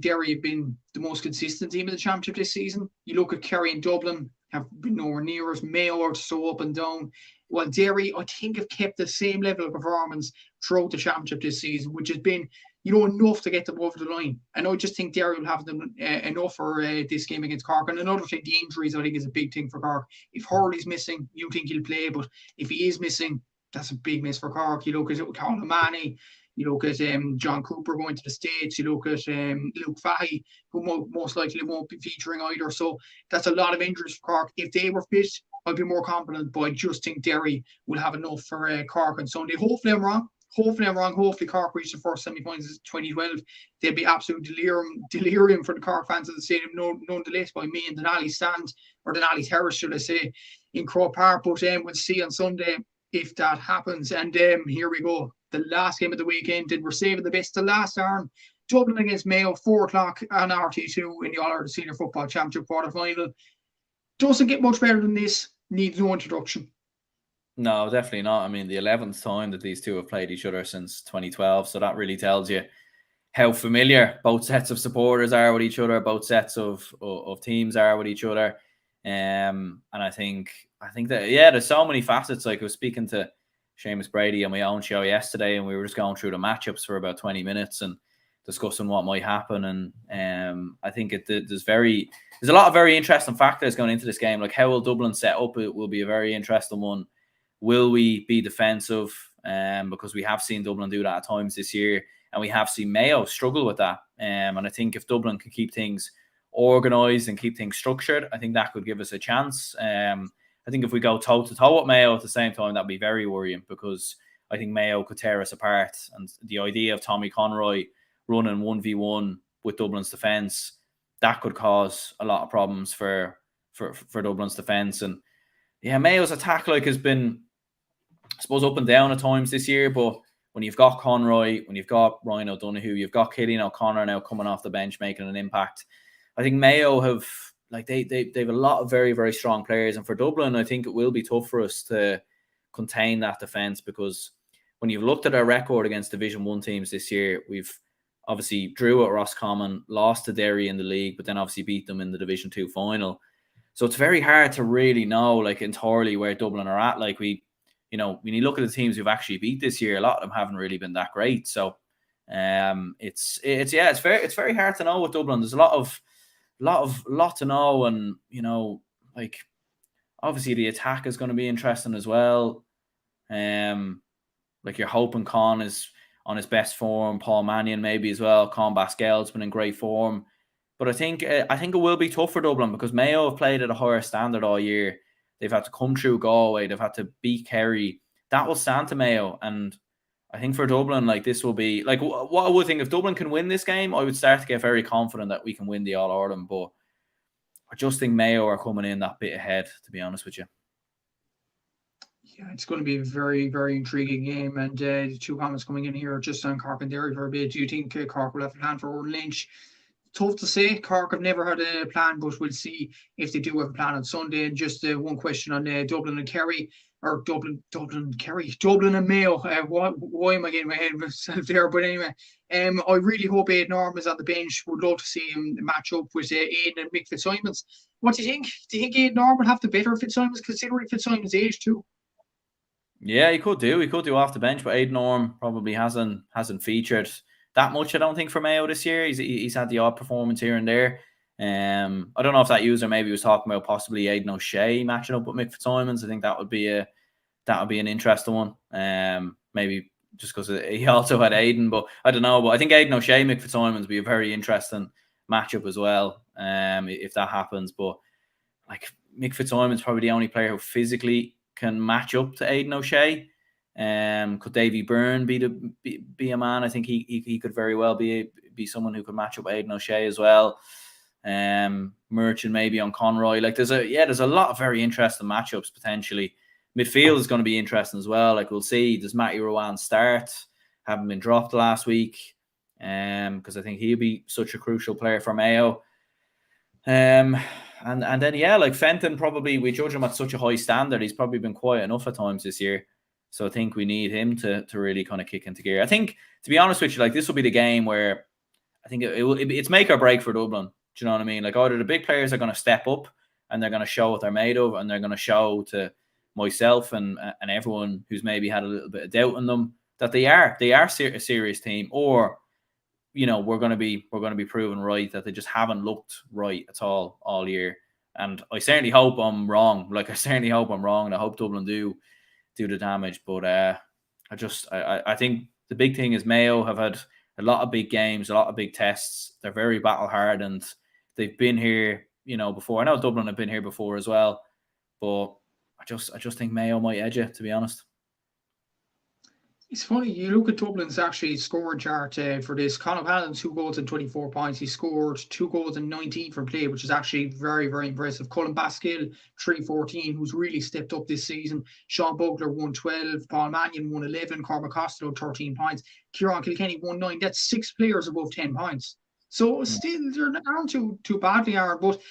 Derry have been the most consistent team in the championship this season. You look at Kerry and Dublin, have been nowhere near us. Mayo are so up and down. Well, Derry, I think, have kept the same level of performance throughout the championship this season, which has been, enough to get them over the line. And I just think Derry will have them enough for this game against Cork. And another thing, the injuries, I think, is a big thing for Cork. If Hurley's missing, you think he'll play, but if he is missing, that's a big miss for Cork. You look at Colin O'Mahony, you look at John Cooper going to the States, you look at Luke Fahey, who most likely won't be featuring either. So that's a lot of injuries for Cork. If they were fit, I'd be more confident, but I just think Derry will have enough for Cork on Sunday. Hopefully I'm wrong. Hopefully Cork reach the first semi-finals in 2012. They'll be absolute delirium for the Cork fans of the stadium, nonetheless, by me and Denali stand, or Denali Terrace, should I say, in Croke Park. But we'll see on Sunday if that happens. And here we go. The last game of the weekend, and we're saving the best to last, Aaron. Dublin against Mayo, 4 o'clock on RT2 in the All-Ireland Senior Football Championship quarter-final. Doesn't get much better than this. Needs no introduction. No, definitely not. I mean, the 11th time that these two have played each other since 2012. So that really tells you how familiar both sets of supporters are with each other, both sets of teams are with each other. And I think that, there's so many facets. Like I was speaking to Seamus Brady on my own show yesterday, and we were just going through the matchups for about 20 minutes and discussing what might happen. And I think there's a lot of very interesting factors going into this game. Like how will Dublin set up? It will be a very interesting one. Will we be defensive? Because we have seen Dublin do that at times this year, and we have seen Mayo struggle with that. And I think if Dublin can keep things organised and keep things structured, I think that could give us a chance. I think if we go toe-to-toe with Mayo at the same time, that'd be very worrying, because I think Mayo could tear us apart. And the idea of Tommy Conroy running 1v1 with Dublin's defence, that could cause a lot of problems for Dublin's defence. And yeah, Mayo's attack has been, I suppose, up and down at times this year, but when you've got Conroy, when you've got Ryan O'Donoghue, you've got Killian O'Connor now coming off the bench making an impact. I think Mayo have they have a lot of very, very strong players, and for Dublin, I think it will be tough for us to contain that defence, because when you've looked at our record against Division 1 teams this year, we've obviously drew at Roscommon, lost to Derry in the league, but then obviously beat them in the Division 2 final. So it's very hard to really know entirely where Dublin are at. When you look at the teams we've actually beat this year, a lot of them haven't really been that great. So it's very hard to know with Dublin. There's a lot to know, and obviously the attack is going to be interesting as well. You're hoping Con is on his best form, Paul Mannion maybe as well. Con Basquel's been in great form, but I think it will be tough for Dublin, because Mayo have played at a higher standard all year. They've had to come through Galway. They've had to beat Kerry. That will stand to Mayo, and I think for Dublin, this will be what I would think, if Dublin can win this game, I would start to get very confident that we can win the All-Ireland. But I just think Mayo are coming in that bit ahead, to be honest with you. Yeah, it's going to be a very, very intriguing game. And the two comments coming in here just on Cork and Derry for a bit. Do you think Cork will have a plan for Oran Lynch? Tough to say. Cork have never had a plan, but we'll see if they do have a plan on Sunday. And just one question on Dublin and Kerry, or Dublin and Mayo. Why am I getting my head myself there? But anyway, I really hope Aidan Orme is on the bench. Would love to see him match up with Aidan and Mick Fitzsimons. What do you think? Do you think Aidan Orme will have the better Fitzsimons, considering Fitzsimons' age too? Yeah, he could do off the bench, but Aidan Orme probably hasn't featured that much, I don't think, for Mayo this year. He's had the odd performance here and there. I don't know if that user maybe was talking about possibly Aidan O'Shea matching up with Mick Fitzsimons. I think that would be an interesting one. Maybe just because he also had Aidan, but I don't know. But I think Aidan O'Shea, Mick Fitzsimons would be a very interesting matchup as well. If that happens, but Mick Fitzsimons is probably the only player who physically can match up to Aidan O'Shea. Could Davy Byrne be a man? I think he could very well be someone who could match up Aidan O'Shea as well. Merchant maybe on Conroy. There's a lot of very interesting matchups potentially. Midfield is going to be interesting as well. We'll see, does Matty Rowan start? Haven't been dropped last week, because I think he'll be such a crucial player for Mayo. And then Fenton, probably we judge him at such a high standard. He's probably been quiet enough at times this year. So I think we need him to really kind of kick into gear. I think, to be honest with you, this will be the game where I think it's make or break for Dublin. Do you know what I mean? Either the big players are going to step up and they're going to show what they're made of, and they're going to show to myself and everyone who's maybe had a little bit of doubt in them that they are a serious team, or we're going to be proven right that they just haven't looked right at all year. And I certainly hope I'm wrong. And I hope Dublin do the damage, but I think the big thing is Mayo have had a lot of big games, a lot of big tests. They're very battle hard, and they've been here before. I know Dublin have been here before as well, but I just think Mayo might edge it, to be honest. It's funny, you look at Dublin's actually score chart for this. Conor Palin, 2 goals and 24 points. He scored 2 goals and 19 from play, which is actually very, very impressive. Colin Baskill, 3-14, who's really stepped up this season. Sean Bugler, 1-12. Paul Mannion, 1-11. Cormac Costello, 13 points. Kieran Kilkenny, 1-9. That's 6 players above 10 points. So still, they're not too badly, but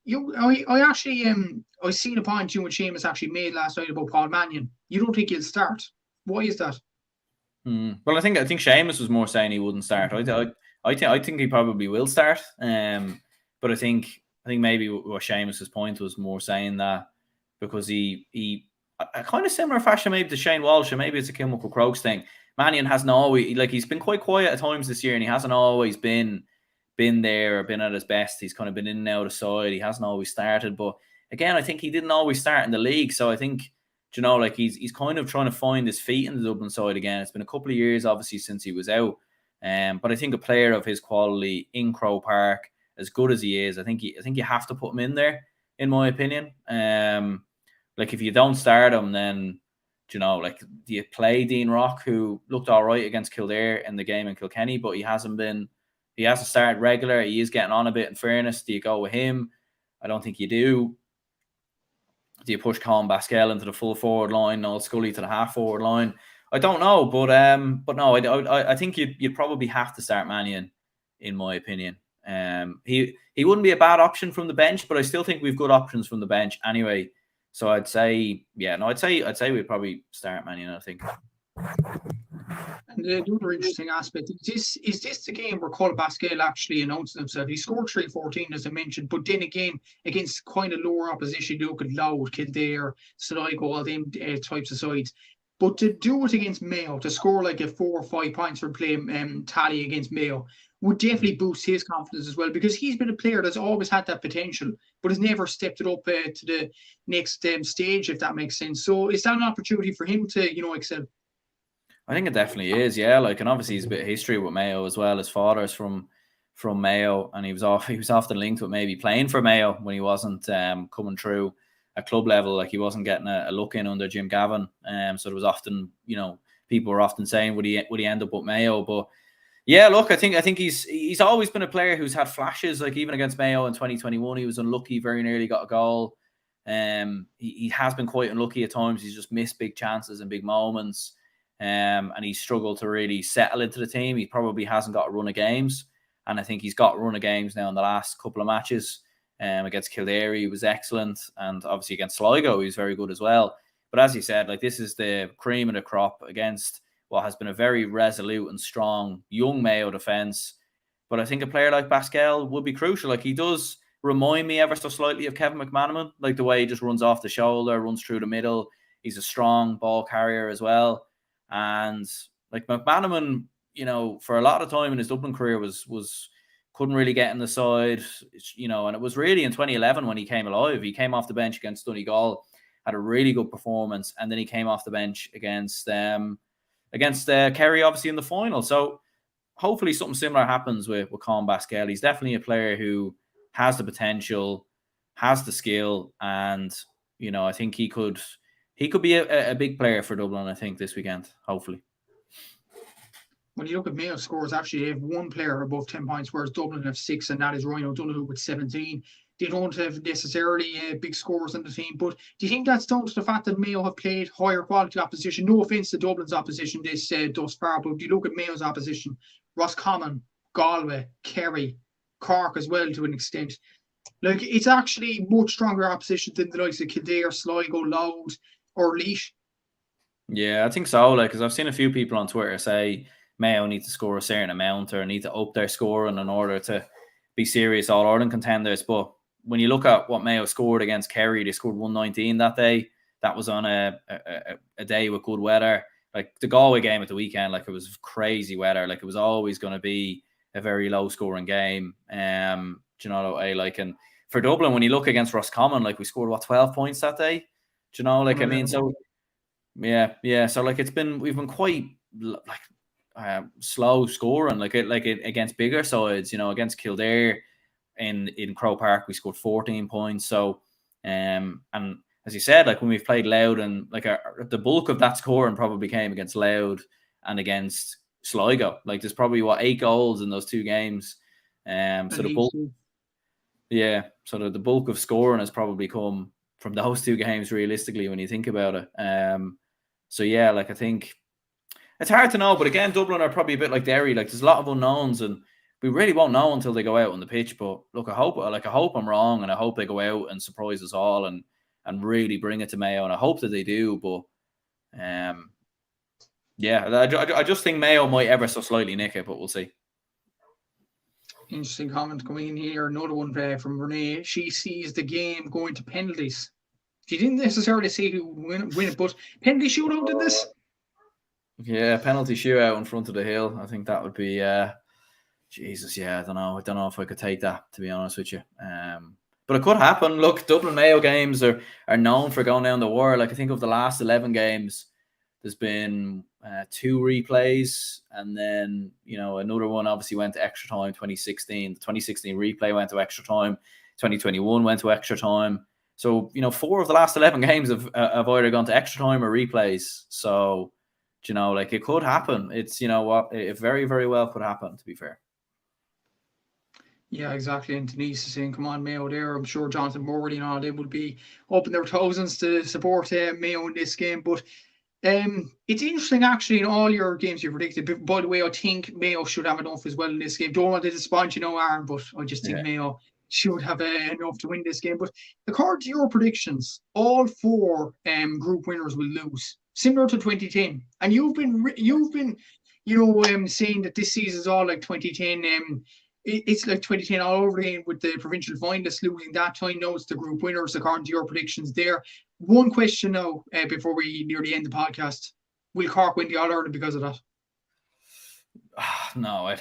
I seen a point you and Seamus actually made last night about Paul Mannion. You don't think he'll start? Why is that? Well, I think Seamus was more saying he wouldn't start. I think he probably will start. But I think maybe what Seamus's point was more saying that because he a kind of similar fashion maybe to Shane Walsh, and maybe it's a Kilmuckle Crokes thing. Mannion hasn't always he's been quite quiet at times this year, and he hasn't always been there or been at his best. He's kind of been in and out of side. He hasn't always started, but again, I think he didn't always start in the league. So I think, he's kind of trying to find his feet in the Dublin side again. It's been a couple of years, obviously, since he was out. But I think a player of his quality in Croke Park as good as he is, I think you have to put him in there, in my opinion. Like if you don't start him, then like do you play Dean Rock, who looked all right against Kildare in the game in Kilkenny, but he hasn't started regular. He is getting on a bit, in fairness. Do you go with him? I don't think you do. Do you push Colin Basquel into the full forward line, Noel Scully to the half forward line? I don't know, but no, I think you'd probably have to start Mannion, in my opinion. He wouldn't be a bad option from the bench, but I still think we've good options from the bench anyway. So I'd say we'd probably start Mannion, I think. And the other interesting aspect is this the game where Colin Basquel actually announced himself? He scored 3-14, as I mentioned, but then again, against kind of lower opposition, you look at Louth, Kildare, Sligo, all them types of sides. But to do it against Mayo, to score like a 4 or 5 points for playing tally against Mayo, would definitely boost his confidence as well, because he's been a player that's always had that potential, but has never stepped it up to the next stage, if that makes sense. So is that an opportunity for him to, excel? I think it definitely is, yeah. Like, and obviously he's a bit of history with Mayo as well. His father's from Mayo, and he was often linked with maybe playing for Mayo when he wasn't coming through at club level. Like, he wasn't getting a look in under Jim Gavin. So there was often, people were often saying, would he end up with Mayo? But yeah, look, I think he's always been a player who's had flashes. Like, even against Mayo in 2021, he was unlucky, very nearly got a goal. He has been quite unlucky at times. He's just missed big chances and big moments. And he struggled to really settle into the team. He probably hasn't got a run of games. And I think he's got a run of games now in the last couple of matches. Against Kildare, he was excellent. And obviously against Sligo, he was very good as well. But as you said, like, this is the cream of the crop against what has been a very resolute and strong young Mayo defence. But I think a player like Basquel would be crucial. Like, he does remind me ever so slightly of Kevin McManaman, like the way he just runs off the shoulder, runs through the middle. He's a strong ball carrier as well. And like McManaman, for a lot of time in his Dublin career was couldn't really get in the side, and it was really in 2011 when he came alive. He came off the bench against Donegal, had a really good performance, and then he came off the bench against Kerry, obviously, in the final. So hopefully something similar happens with Colin Basquel. He's definitely a player who has the potential, has the skill, and I think he could be a big player for Dublin, I think, this weekend, hopefully. When you look at Mayo scores, actually, they have one player above 10 points, whereas Dublin have 6, and that is Ryan O'Donoghue with 17. They don't have necessarily big scores in the team, but do you think that's down to the fact that Mayo have played higher quality opposition? No offence to Dublin's opposition thus far, but if you look at Mayo's opposition, Roscommon, Galway, Kerry, Cork as well to an extent, like, it's actually much stronger opposition than the likes of Kildare, Sligo, Louth, or Laois. Yeah, I think so. Like, because I've seen a few people on Twitter say Mayo need to score a certain amount or need to up their scoring in order to be serious All-Ireland contenders. But when you look at what Mayo scored against Kerry, they scored 119 that day. That was on a day with good weather. Like, the Galway game at the weekend, like, it was crazy weather. Like, it was always going to be a very low-scoring game. And for Dublin, when you look against Roscommon, like, we scored 12 points that day. I mean, so yeah. So like, we've been quite slow scoring, like against bigger sides. Against Kildare in Croke Park, we scored 14 points. So and as you said, like, when we've played Louth, and like the bulk of that scoring probably came against Louth and against Sligo. Like, there's probably 8 goals in those 2 games. So the bulk. Yeah, so the bulk of scoring has probably come from those 2 games, realistically, when you think about it. So yeah, like, I think it's hard to know, but again, Dublin are probably a bit like Derry. Like, there's a lot of unknowns, and we really won't know until they go out on the pitch. But look, I hope I'm wrong, and I hope they go out and surprise us all and really bring it to Mayo, and I hope that they do. But yeah, I just think Mayo might ever so slightly nick it, but we'll see. Interesting comment coming in here. Another one from Renee. She sees the game going to penalties. She didn't necessarily say who would win it, but penalty shootout in this? Yeah, penalty shootout in front of the hill. I think that would be Jesus. Yeah, I don't know if I could take that, to be honest with you. But it could happen. Look, Dublin Mayo games are known for going down the wire. Like, I think of the last 11 games, There's been 2 replays, and then another one obviously went to extra time. 2016, the 2016 replay went to extra time. 2021 went to extra time. So 4 of the last 11 games have either gone to extra time or replays. So it could happen. It's it very, very well could happen, to be fair. Yeah, exactly. And Denise is saying, come on, Mayo there. I'm sure Jonathan Morley and all they would be up in their thousands to support Mayo in this game. But it's interesting, actually, in all your games you predicted. But by the way, I think Mayo should have enough as well in this game. Don't want to disappoint Aaron, but I just think Mayo should have enough to win this game. But according to your predictions, all 4 group winners will lose, similar to 2010. And you've been saying that this season is all like 2010. It's like 2010 all over again with the provincial finalists losing that time. Now it's the group winners according to your predictions there. One question now before we nearly end the podcast. Will Cork win the All-Ireland because of that? No,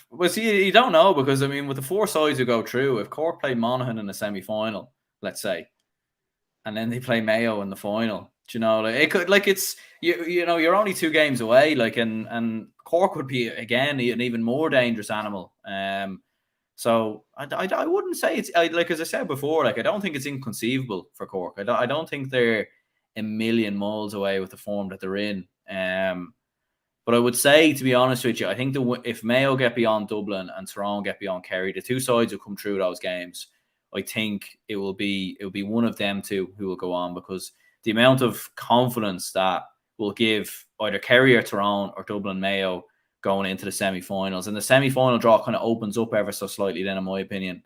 well, see, you don't know because, with the 4 sides who go through, if Cork play Monaghan in the semi-final, let's say, and then they play Mayo in the final, it could, it's, you're only 2 games away, and Cork would be, again, an even more dangerous animal. So I wouldn't say it's, as I said before, I don't think it's inconceivable for Cork. I don't think they're a million miles away with the form that they're in. But I would say, to be honest with you, I think if Mayo get beyond Dublin and Tyrone get beyond Kerry, the 2 sides who come through those games, I think it will be one of them 2 who will go on, because the amount of confidence that will give either Kerry or Tyrone or Dublin Mayo going into the semi-finals. And the semi-final draw kind of opens up ever so slightly then, in my opinion.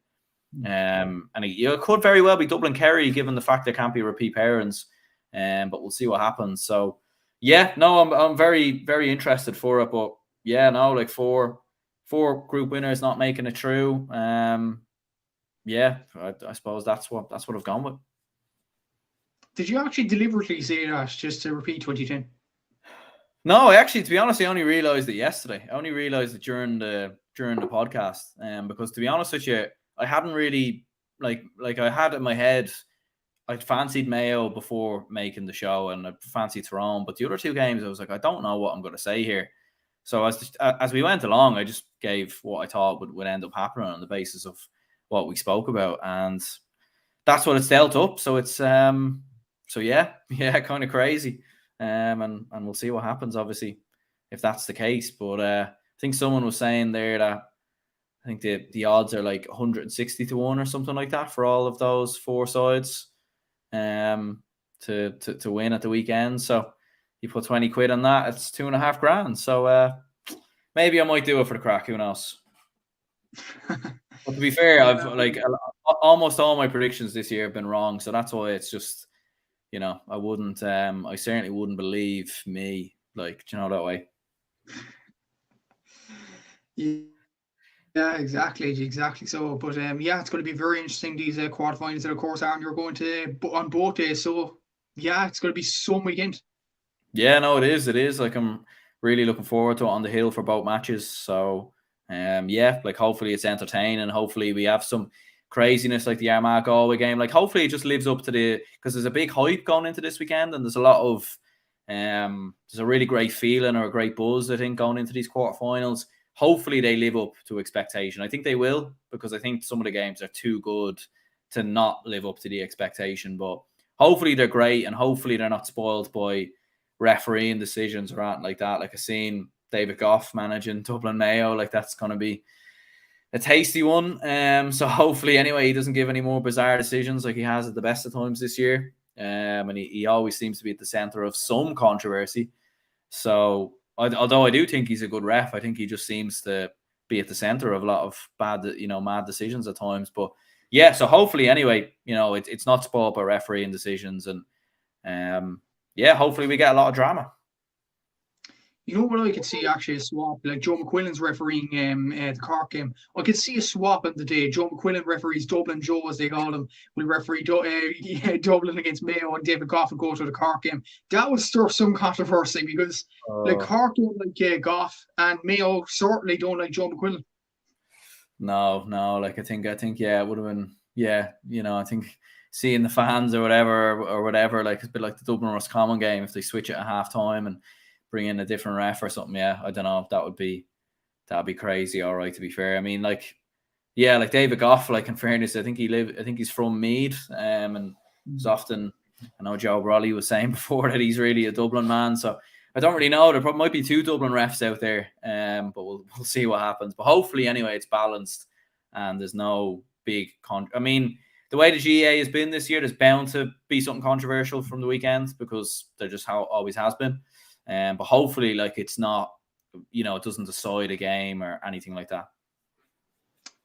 And it could very well be Dublin Kerry, given the fact there can't be repeat pairings. But we'll see what happens. So, yeah, no, I'm very, very interested for it. But, yeah, no, 4 group winners not making it through. Yeah, I suppose that's what I've gone with. Did you actually deliberately say that just to repeat 2010? No, to be honest, I only realised it yesterday. I only realised it during the podcast. Because, to be honest with you, I hadn't really I had in my head, I fancied Mayo before making the show, and I fancied Tyrone. But the other 2 games, I was like, I don't know what I'm going to say here. So as we went along, I just gave what I thought would end up happening on the basis of what we spoke about, and that's what it's dealt up. So it's kind of crazy. And we'll see what happens, obviously, if that's the case. But I think someone was saying there that I think the odds are 160 to 1 or something like that for all of those 4 sides to win at the weekend. So you put 20 quid on that, it's $2.5 grand. So maybe I might do it for the crack. Who knows? But to be fair, I've almost all my predictions this year have been wrong. So that's why it's just, I wouldn't, I certainly wouldn't believe me, that way. Yeah, exactly. So, but it's going to be very interesting, these quarterfinals. And of course, Aaron, you're going to on both days. So, yeah, it's going to be some weekend. Yeah, no, it is. I'm really looking forward to it on the hill for both matches. So, hopefully it's entertaining. Hopefully we have some craziness like the Armagh Galway game. Hopefully it just lives up to because there's a big hype going into this weekend, and there's a lot of there's a really great feeling or a great buzz, I think, going into these quarterfinals. Hopefully they live up to expectation. I think they will, because I think some of the games are too good to not live up to the expectation. But hopefully they're great, and hopefully they're not spoiled by refereeing decisions or anything like that. I've seen David Goff managing Dublin Mayo. That's going to be a tasty one. So hopefully, anyway, he doesn't give any more bizarre decisions like he has at the best of times this year. And he always seems to be at the centre of some controversy. So although I do think he's a good ref, I think he just seems to be at the centre of a lot of bad, mad decisions at times. But yeah, so hopefully, anyway, it's not spoiled by refereeing decisions, and hopefully we get a lot of drama. You know what I could see, actually, a swap, like Joe McQuillan's refereeing the Cork game. I could see a swap on the day. Joe McQuillan referees Dublin Joe, as they call him, will referee Dublin against Mayo, and David Goff will go to the Cork game. That would stir some controversy, because Cork don't like Goff, and Mayo certainly don't like Joe McQuillan. No, I think it would have been yeah, you know, I think seeing the fans or whatever, like it's a bit like the Dublin Roscommon game if they switch it at half time and bring in a different ref or something. Yeah, I don't know. That'd be crazy. All right, to be fair. I mean, like, yeah, like David Goff, like in fairness, I think he's from Meath, and it's often, I know Joe Brolly was saying before that he's really a Dublin man, so I don't really know. There probably might be 2 Dublin refs out there, but we'll see what happens. But hopefully, anyway, it's balanced and there's no big I mean, the way the GAA has been this year, there's bound to be something controversial from the weekend because there just always has been. But hopefully, like, it's not, you know, it doesn't decide a game or anything like that.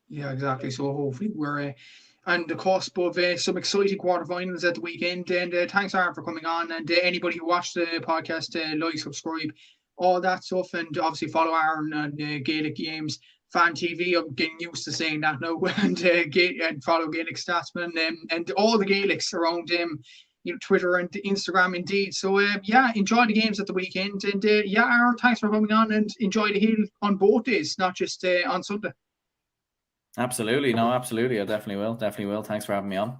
Yeah, exactly. So hopefully we're on the cusp of some exciting quarterfinals at the weekend. And thanks, Aaron, for coming on. And anybody who watched the podcast, like, subscribe, all that stuff. And obviously follow Aaron on Gaelic Games Fan TV. I'm getting used to saying that now. And follow Gaelic Statsman and all the Gaelics around Twitter and Instagram, indeed. So yeah, enjoy the games at the weekend. And yeah, Aaron, thanks for coming on, and enjoy the hill on both days, not just on Sunday. Absolutely. No, absolutely. I definitely will. Thanks for having me on.